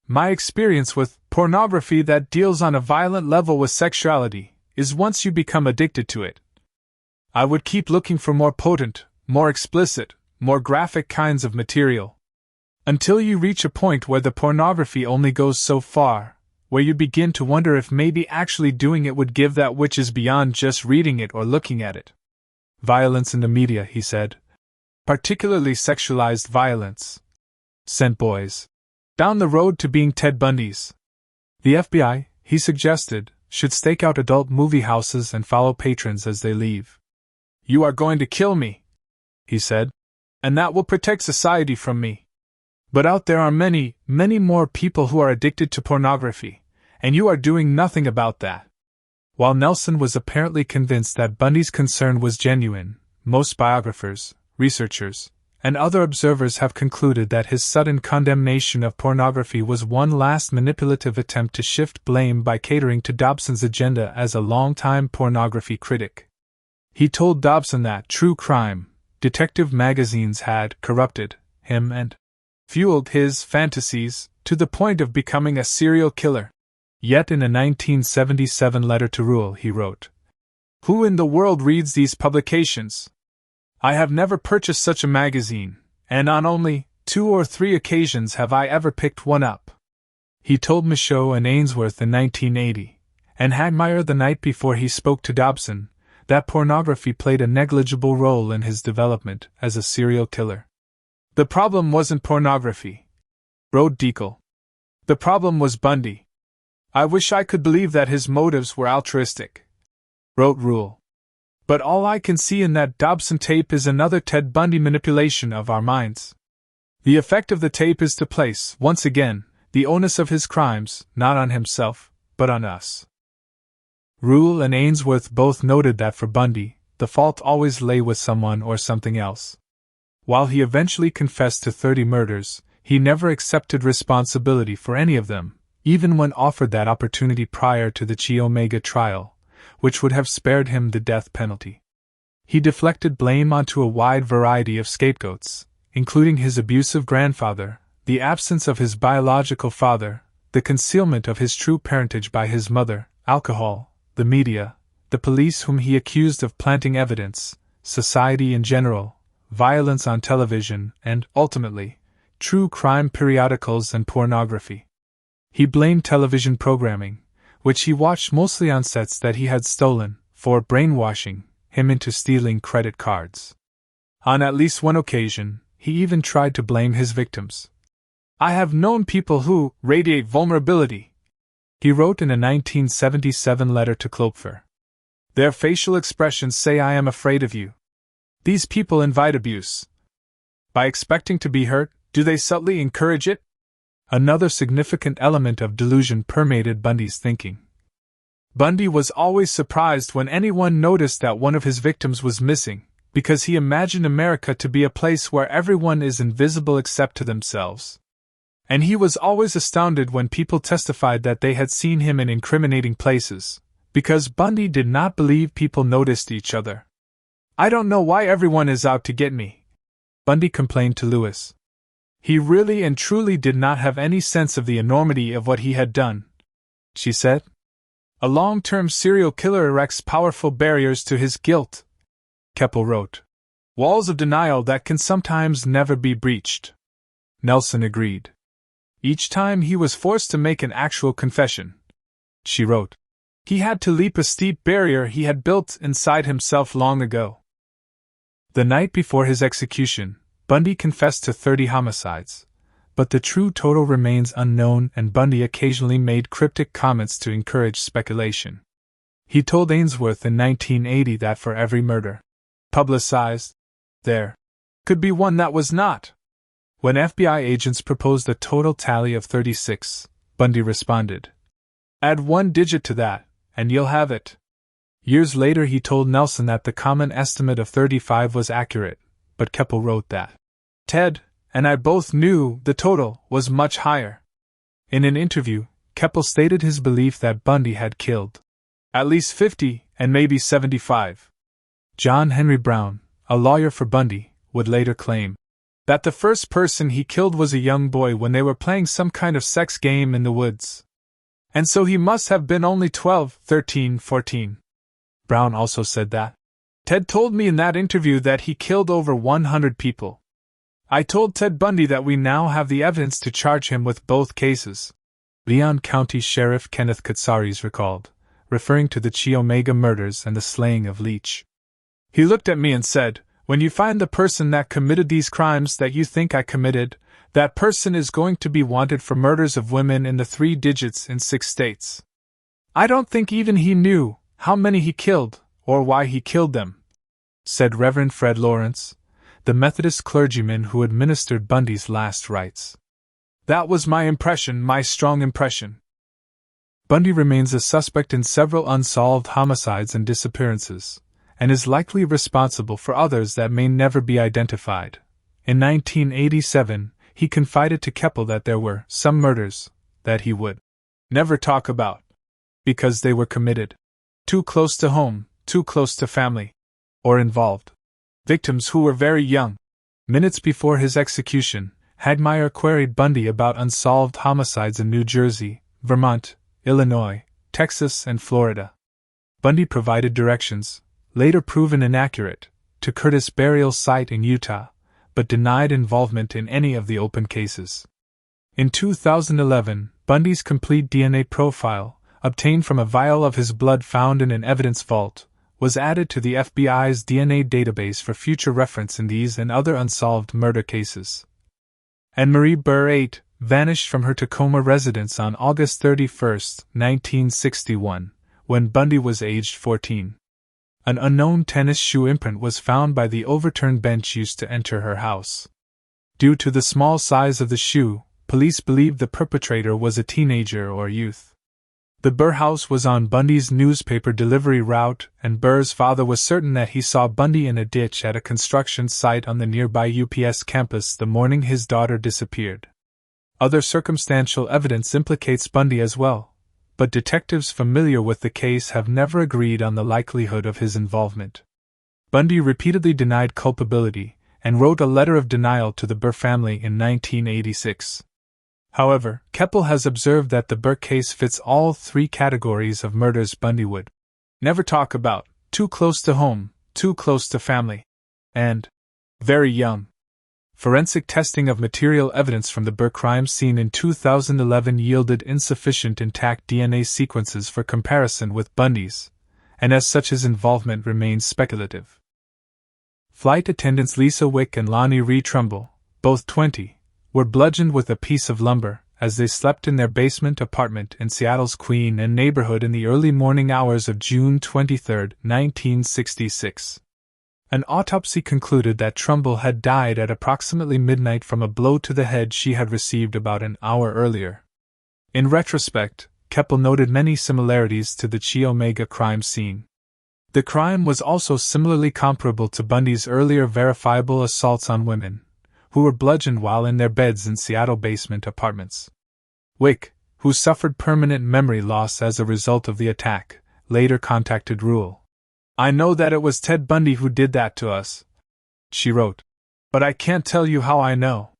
"My experience with pornography that deals on a violent level with sexuality is once you become addicted to it, I would keep looking for more potent, more explicit, more graphic kinds of material. Until you reach a point where the pornography only goes so far, where you begin to wonder if maybe actually doing it would give that which is beyond just reading it or looking at it. Violence in the media," he said, "particularly sexualized violence, sent boys down the road to being Ted Bundys. The FBI," he suggested, "should stake out adult movie houses and follow patrons as they leave." "You are going to kill me," he said, "and that will protect society from me. But out there are many, many more people who are addicted to pornography, and you are doing nothing about that." While Nelson was apparently convinced that Bundy's concern was genuine, most biographers, researchers, and other observers have concluded that his sudden condemnation of pornography was one last manipulative attempt to shift blame by catering to Dobson's agenda as a longtime pornography critic. He told Dobson that true crime, detective magazines had corrupted him and fueled his fantasies to the point of becoming a serial killer. Yet in a 1977 letter to Rule he wrote, "Who in the world reads these publications? I have never purchased such a magazine, and on only 2 or 3 occasions have I ever picked one up." He told Michaud and Ainsworth in 1980, and Hagmeyer the night before he spoke to Dobson, that pornography played a negligible role in his development as a serial killer. "The problem wasn't pornography," wrote Deco. "The problem was Bundy. I wish I could believe that his motives were altruistic," wrote Rule. "But all I can see in that Dobson tape is another Ted Bundy manipulation of our minds. The effect of the tape is to place, once again, the onus of his crimes, not on himself, but on us." Rule and Ainsworth both noted that for Bundy, the fault always lay with someone or something else. While he eventually confessed to 30 murders, he never accepted responsibility for any of them, even when offered that opportunity prior to the Chi Omega trial, which would have spared him the death penalty. He deflected blame onto a wide variety of scapegoats, including his abusive grandfather, the absence of his biological father, the concealment of his true parentage by his mother, alcohol, the media, the police whom he accused of planting evidence, society in general, violence on television, and, ultimately, true crime periodicals and pornography. He blamed television programming, which he watched mostly on sets that he had stolen, for brainwashing him into stealing credit cards. On at least one occasion, he even tried to blame his victims. "I have known people who radiate vulnerability," he wrote in a 1977 letter to Klopfer. "Their facial expressions say I am afraid of you. These people invite abuse. By expecting to be hurt, do they subtly encourage it?" Another significant element of delusion permeated Bundy's thinking. Bundy was always surprised when anyone noticed that one of his victims was missing, because he imagined America to be a place where everyone is invisible except to themselves. And he was always astounded when people testified that they had seen him in incriminating places, because Bundy did not believe people noticed each other. "I don't know why everyone is out to get me," Bundy complained to Lewis. He really and truly did not have any sense of the enormity of what he had done, she said. "A long-term serial killer erects powerful barriers to his guilt," Keppel wrote. "Walls of denial that can sometimes never be breached." Nelson agreed. "Each time he was forced to make an actual confession," she wrote, "he had to leap a steep barrier he had built inside himself long ago." The night before his execution, Bundy confessed to 30 homicides, but the true total remains unknown, and Bundy occasionally made cryptic comments to encourage speculation. He told Ainsworth in 1980 that for every murder publicized, there could be one that was not. When FBI agents proposed a total tally of 36, Bundy responded, "Add one digit to that, and you'll have it." Years later he told Nelson that the common estimate of 35 was accurate, but Keppel wrote that Ted and I both knew the total was much higher. In an interview, Keppel stated his belief that Bundy had killed at least 50 and maybe 75. John Henry Brown, a lawyer for Bundy, would later claim that the first person he killed was a young boy when they were playing some kind of sex game in the woods. And so he must have been only 12, 13, 14. Brown also said that Ted told me in that interview that he killed over 100 people. I told Ted Bundy that we now have the evidence to charge him with both cases. Leon County Sheriff Kenneth Katsaris recalled, referring to the Chi Omega murders and the slaying of Leach. He looked at me and said, "When you find the person that committed these crimes that you think I committed, that person is going to be wanted for murders of women in the 3 digits in 6 states. I don't think even he knew how many he killed, or why he killed them," said Reverend Fred Lawrence, the Methodist clergyman who administered Bundy's last rites. "That was my impression, my strong impression." Bundy remains a suspect in several unsolved homicides and disappearances, and is likely responsible for others that may never be identified. In 1987, he confided to Keppel that there were some murders that he would never talk about, because they were committed too close to home, too close to family, or involved victims who were very young. Minutes before his execution, Hagmeyer queried Bundy about unsolved homicides in New Jersey, Vermont, Illinois, Texas, and Florida. Bundy provided directions, later proven inaccurate, to Curtis Burial Site in Utah, but denied involvement in any of the open cases. In 2011, Bundy's complete DNA profile, obtained from a vial of his blood found in an evidence vault, was added to the FBI's DNA database for future reference in these and other unsolved murder cases. Anne Marie Burr 8, vanished from her Tacoma residence on August 31, 1961, when Bundy was aged 14. An unknown tennis shoe imprint was found by the overturned bench used to enter her house. Due to the small size of the shoe, police believed the perpetrator was a teenager or youth. The Burr house was on Bundy's newspaper delivery route, and Burr's father was certain that he saw Bundy in a ditch at a construction site on the nearby UPS campus the morning his daughter disappeared. Other circumstantial evidence implicates Bundy as well, but detectives familiar with the case have never agreed on the likelihood of his involvement. Bundy repeatedly denied culpability, and wrote a letter of denial to the Burr family in 1986. However, Keppel has observed that the Burr case fits all three categories of murders Bundy would never talk about: too close to home, too close to family, and very young. Forensic testing of material evidence from the Burr crime scene in 2011 yielded insufficient intact DNA sequences for comparison with Bundy's, and as such his involvement remains speculative. Flight attendants Lisa Wick and Lonnie Ree Trumbull, both 20, were bludgeoned with a piece of lumber as they slept in their basement apartment in Seattle's Queen Anne neighborhood in the early morning hours of June 23, 1966. An autopsy concluded that Trumbull had died at approximately midnight from a blow to the head she had received about an hour earlier. In retrospect, Keppel noted many similarities to the Chi Omega crime scene. The crime was also similarly comparable to Bundy's earlier verifiable assaults on women, who were bludgeoned while in their beds in Seattle basement apartments. Wick, who suffered permanent memory loss as a result of the attack, later contacted Rule. "I know that it was Ted Bundy who did that to us," she wrote, "but I can't tell you how I know."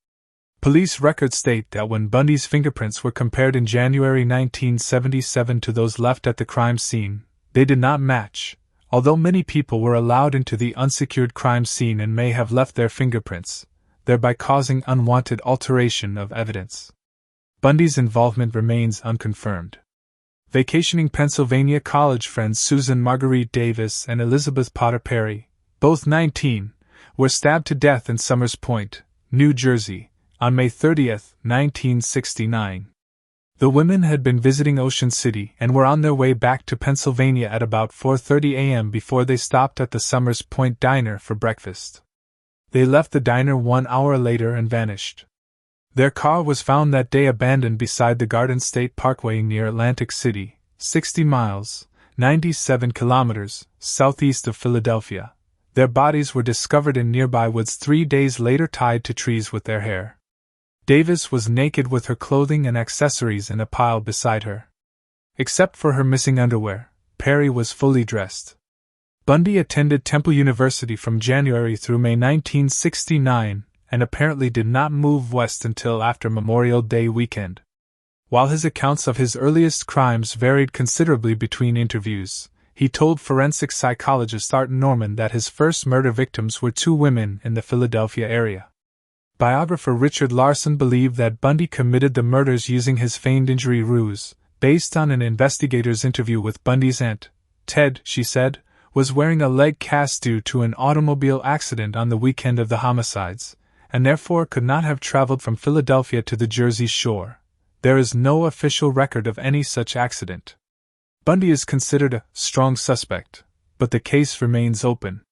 Police records state that when Bundy's fingerprints were compared in January 1977 to those left at the crime scene, they did not match, although many people were allowed into the unsecured crime scene and may have left their fingerprints, thereby causing unwanted alteration of evidence. Bundy's involvement remains unconfirmed. Vacationing Pennsylvania college friends Susan Marguerite Davis and Elizabeth Potter Perry, both 19, were stabbed to death in Summers Point, New Jersey, on May 30, 1969. The women had been visiting Ocean City and were on their way back to Pennsylvania at about 4:30 a.m. before they stopped at the Summers Point Diner for breakfast. They left the diner 1 hour later and vanished. Their car was found that day abandoned beside the Garden State Parkway near Atlantic City, 60 miles, 97 kilometers, southeast of Philadelphia. Their bodies were discovered in nearby woods 3 days later tied to trees with their hair. Davis was naked with her clothing and accessories in a pile beside her. Except for her missing underwear, Perry was fully dressed. Bundy attended Temple University from January through May 1969, and apparently did not move west until after Memorial Day weekend. While his accounts of his earliest crimes varied considerably between interviews, he told forensic psychologist Art Norman that his first murder victims were 2 women in the Philadelphia area. Biographer Richard Larson believed that Bundy committed the murders using his feigned injury ruse, based on an investigator's interview with Bundy's aunt. Ted, she said, was wearing a leg cast due to an automobile accident on the weekend of the homicides, and therefore could not have traveled from Philadelphia to the Jersey Shore. There is no official record of any such accident. Bundy is considered a strong suspect, but the case remains open.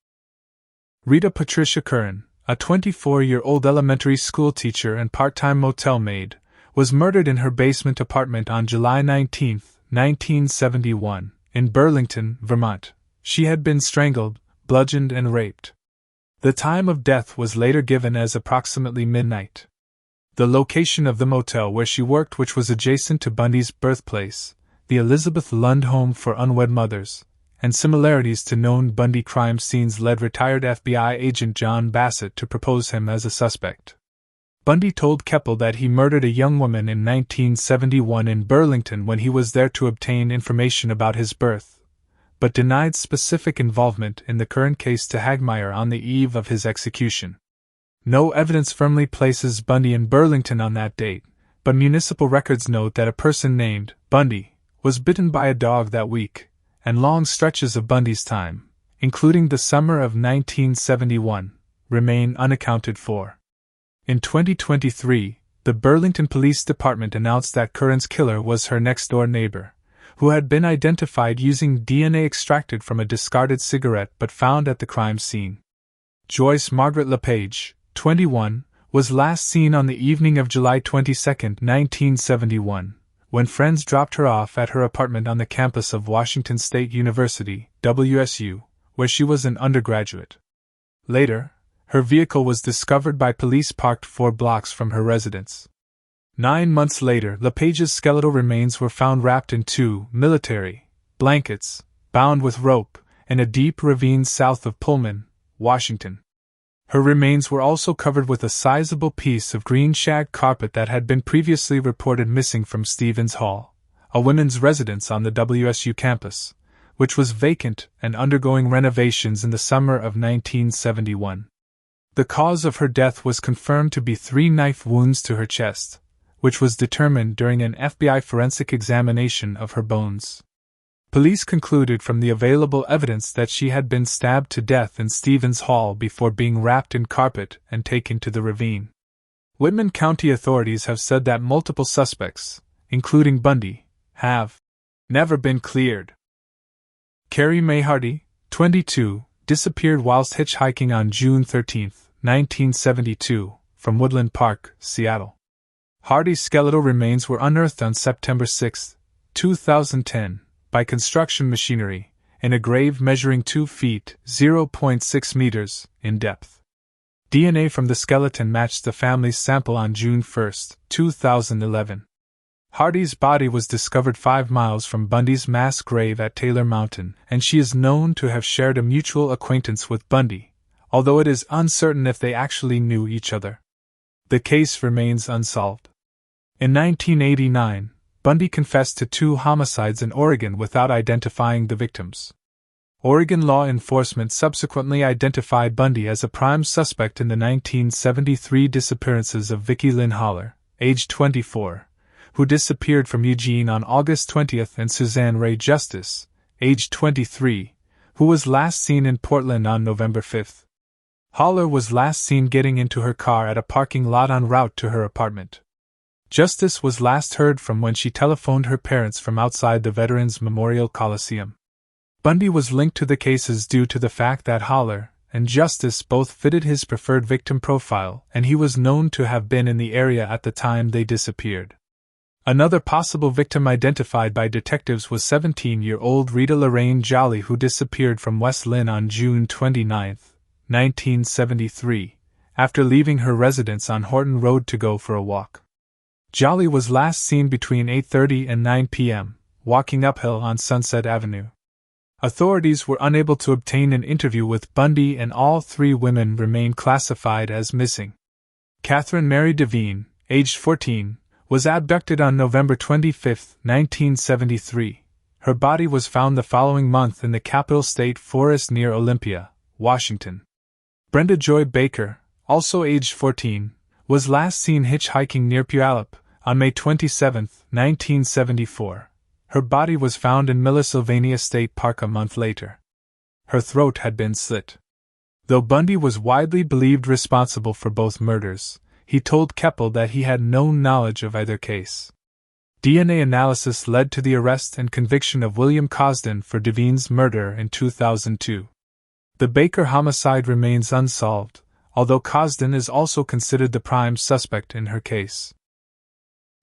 Rita Patricia Curran, a 24-year-old elementary school teacher and part-time motel maid, was murdered in her basement apartment on July 19, 1971, in Burlington, Vermont. She had been strangled, bludgeoned, and raped. The time of death was later given as approximately midnight. The location of the motel where she worked, which was adjacent to Bundy's birthplace, the Elizabeth Lund Home for Unwed Mothers, and similarities to known Bundy crime scenes led retired FBI agent John Bassett to propose him as a suspect. Bundy told Keppel that he murdered a young woman in 1971 in Burlington when he was there to obtain information about his birth, but denied specific involvement in the current case to Hagmeyer on the eve of his execution. No evidence firmly places Bundy in Burlington on that date, but municipal records note that a person named Bundy was bitten by a dog that week, and long stretches of Bundy's time, including the summer of 1971, remain unaccounted for. In 2023, the Burlington Police Department announced that Curran's killer was her next-door neighbor, who had been identified using DNA extracted from a discarded cigarette but found at the crime scene. Joyce Margaret LePage, 21, was last seen on the evening of July 22, 1971, when friends dropped her off at her apartment on the campus of Washington State University, WSU, where she was an undergraduate. Later, her vehicle was discovered by police parked 4 blocks from her residence. 9 months later, LePage's skeletal remains were found wrapped in 2 military blankets, bound with rope, in a deep ravine south of Pullman, Washington. Her remains were also covered with a sizable piece of green shag carpet that had been previously reported missing from Stevens Hall, a women's residence on the WSU campus, which was vacant and undergoing renovations in the summer of 1971. The cause of her death was confirmed to be 3 knife wounds to her chest, which was determined during an FBI forensic examination of her bones. Police concluded from the available evidence that she had been stabbed to death in Stevens Hall before being wrapped in carpet and taken to the ravine. Whitman County authorities have said that multiple suspects, including Bundy, have never been cleared. Carrie Mae Hardy, 22, disappeared whilst hitchhiking on June 13, 1972, from Woodland Park, Seattle. Hardy's skeletal remains were unearthed on September 6, 2010, by construction machinery, in a grave measuring 2 feet (0.6 meters) in depth. DNA from the skeleton matched the family's sample on June 1, 2011. Hardy's body was discovered 5 miles from Bundy's mass grave at Taylor Mountain, and she is known to have shared a mutual acquaintance with Bundy, although it is uncertain if they actually knew each other. The case remains unsolved. In 1989, Bundy confessed to 2 homicides in Oregon without identifying the victims. Oregon law enforcement subsequently identified Bundy as a prime suspect in the 1973 disappearances of Vicki Lynn Haller, age 24, who disappeared from Eugene on August 20, and Suzanne Ray Justice, age 23, who was last seen in Portland on November 5. Haller was last seen getting into her car at a parking lot en route to her apartment. Justice was last heard from when she telephoned her parents from outside the Veterans Memorial Coliseum. Bundy was linked to the cases due to the fact that Haller and Justice both fitted his preferred victim profile, and he was known to have been in the area at the time they disappeared. Another possible victim identified by detectives was 17-year-old Rita Lorraine Jolly, who disappeared from West Lynn on June 29, 1973, after leaving her residence on Horton Road to go for a walk. Jolly was last seen between 8:30 and 9 p.m., walking uphill on Sunset Avenue. Authorities were unable to obtain an interview with Bundy, and all 3 women remain classified as missing. Catherine Mary Devine, aged 14, was abducted on November 25, 1973. Her body was found the following month in the Capitol State Forest near Olympia, Washington. Brenda Joy Baker, also aged 14, was last seen hitchhiking near Puyallup on May 27, 1974. Her body was found in Miller Sylvania State Park a month later. Her throat had been slit. Though Bundy was widely believed responsible for both murders, he told Keppel that he had no knowledge of either case. DNA analysis led to the arrest and conviction of William Cosden for Devine's murder in 2002. The Baker homicide remains unsolved, although Cosden is also considered the prime suspect in her case.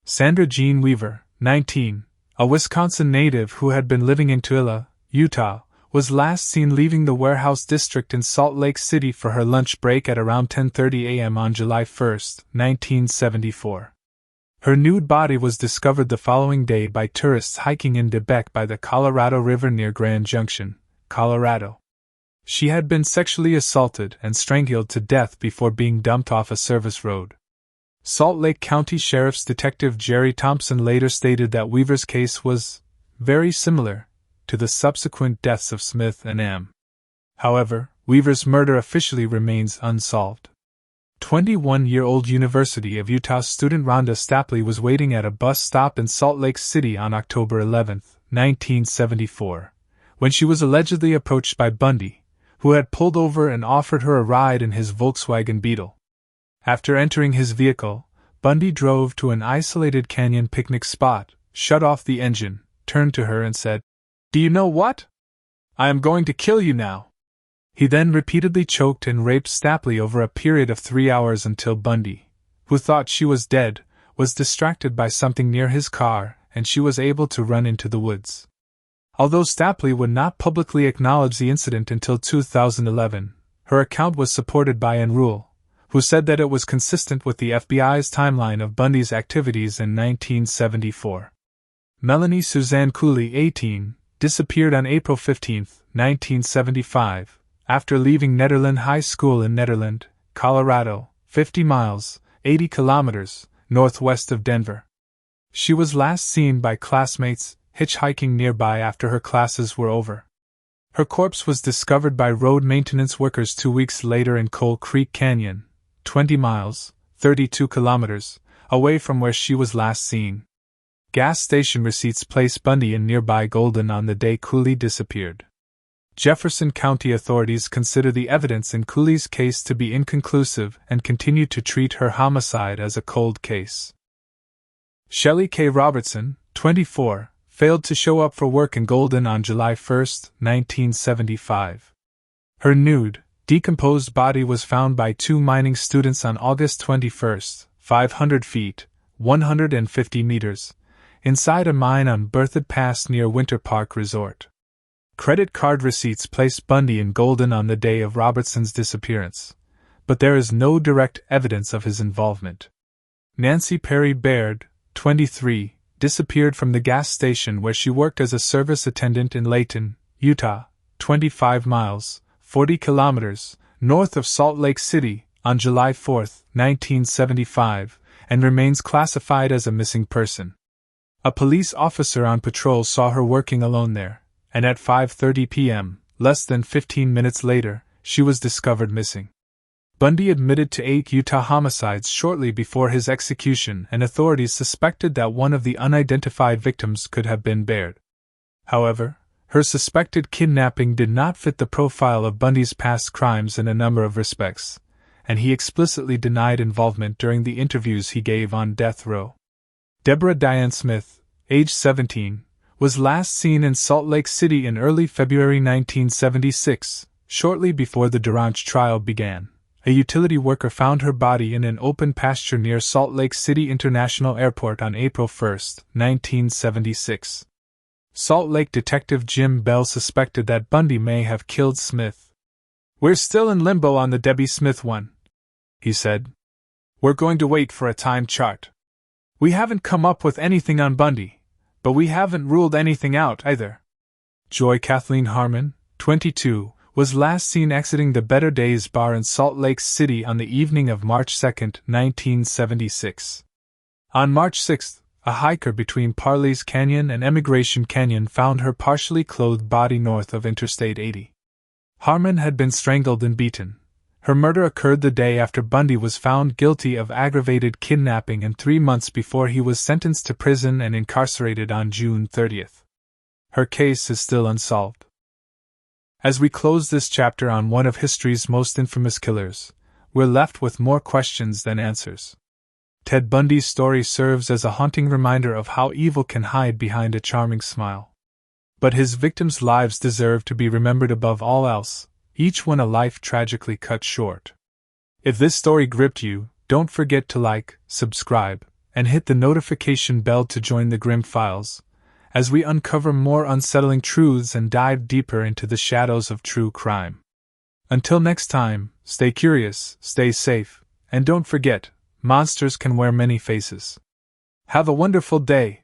Sandra Jean Weaver, 19, a Wisconsin native who had been living in Tooele, Utah, was last seen leaving the warehouse district in Salt Lake City for her lunch break at around 10:30 a.m. on July 1, 1974. Her nude body was discovered the following day by tourists hiking in Quebec by the Colorado River near Grand Junction, Colorado. She had been sexually assaulted and strangled to death before being dumped off a service road. Salt Lake County Sheriff's Detective Jerry Thompson later stated that Weaver's case was very similar to the subsequent deaths of Smith and M. However, Weaver's murder officially remains unsolved. 21-year-old University of Utah student Rhonda Stapley was waiting at a bus stop in Salt Lake City on October 11, 1974, when she was allegedly approached by Bundy, who had pulled over and offered her a ride in his Volkswagen Beetle. After entering his vehicle, Bundy drove to an isolated canyon picnic spot, shut off the engine, turned to her and said, "Do you know what? I am going to kill you now." He then repeatedly choked and raped Stapley over a period of 3 hours until Bundy, who thought she was dead, was distracted by something near his car, and she was able to run into the woods. Although Stapley would not publicly acknowledge the incident until 2011, her account was supported by Ann Rule, who said that it was consistent with the FBI's timeline of Bundy's activities in 1974. Melanie Suzanne Cooley, 18, disappeared on April 15, 1975, after leaving Nederland High School in Nederland, Colorado, 50 miles, 80 kilometers, northwest of Denver. She was last seen by classmates hitchhiking nearby after her classes were over. Her corpse was discovered by road maintenance workers 2 weeks later in Coal Creek Canyon, 20 miles, 32 kilometers, away from where she was last seen. Gas station receipts place Bundy in nearby Golden on the day Cooley disappeared. Jefferson County authorities consider the evidence in Cooley's case to be inconclusive and continue to treat her homicide as a cold case. Shelley K. Robertson, 24, failed to show up for work in Golden on July 1, 1975. Her nude, decomposed body was found by 2 mining students on August 21, 500 feet, 150 meters, inside a mine on Berthoud Pass near Winter Park Resort. Credit card receipts place Bundy in Golden on the day of Robertson's disappearance, but there is no direct evidence of his involvement. Nancy Perry Baird, 23, disappeared from the gas station where she worked as a service attendant in Layton, Utah, 25 miles, 40 kilometers, north of Salt Lake City, on July 4, 1975, and remains classified as a missing person. A police officer on patrol saw her working alone there, and at 5:30 p.m., less than 15 minutes later, she was discovered missing. Bundy admitted to 8 Utah homicides shortly before his execution, and authorities suspected that one of the unidentified victims could have been Baird. However, her suspected kidnapping did not fit the profile of Bundy's past crimes in a number of respects, and he explicitly denied involvement during the interviews he gave on death row. Deborah Diane Smith, age 17, was last seen in Salt Lake City in early February 1976, shortly before the Durange trial began. A utility worker found her body in an open pasture near Salt Lake City International Airport on April 1, 1976. Salt Lake detective Jim Bell suspected that Bundy may have killed Smith. "We're still in limbo on the Debbie Smith one," he said. "We're going to wait for a time chart. We haven't come up with anything on Bundy, but we haven't ruled anything out either." Joy Kathleen Harmon, 22, was last seen exiting the Better Days bar in Salt Lake City on the evening of March 2, 1976. On March 6, a hiker between Parley's Canyon and Emigration Canyon found her partially clothed body north of Interstate 80. Harmon had been strangled and beaten. Her murder occurred the day after Bundy was found guilty of aggravated kidnapping and 3 months before he was sentenced to prison and incarcerated on June 30. Her case is still unsolved. As we close this chapter on one of history's most infamous killers, we're left with more questions than answers. Ted Bundy's story serves as a haunting reminder of how evil can hide behind a charming smile. But his victims' lives deserve to be remembered above all else, each one a life tragically cut short. If this story gripped you, don't forget to like, subscribe, and hit the notification bell to join the Grim Files, as we uncover more unsettling truths and dive deeper into the shadows of true crime. Until next time, stay curious, stay safe, and don't forget, monsters can wear many faces. Have a wonderful day.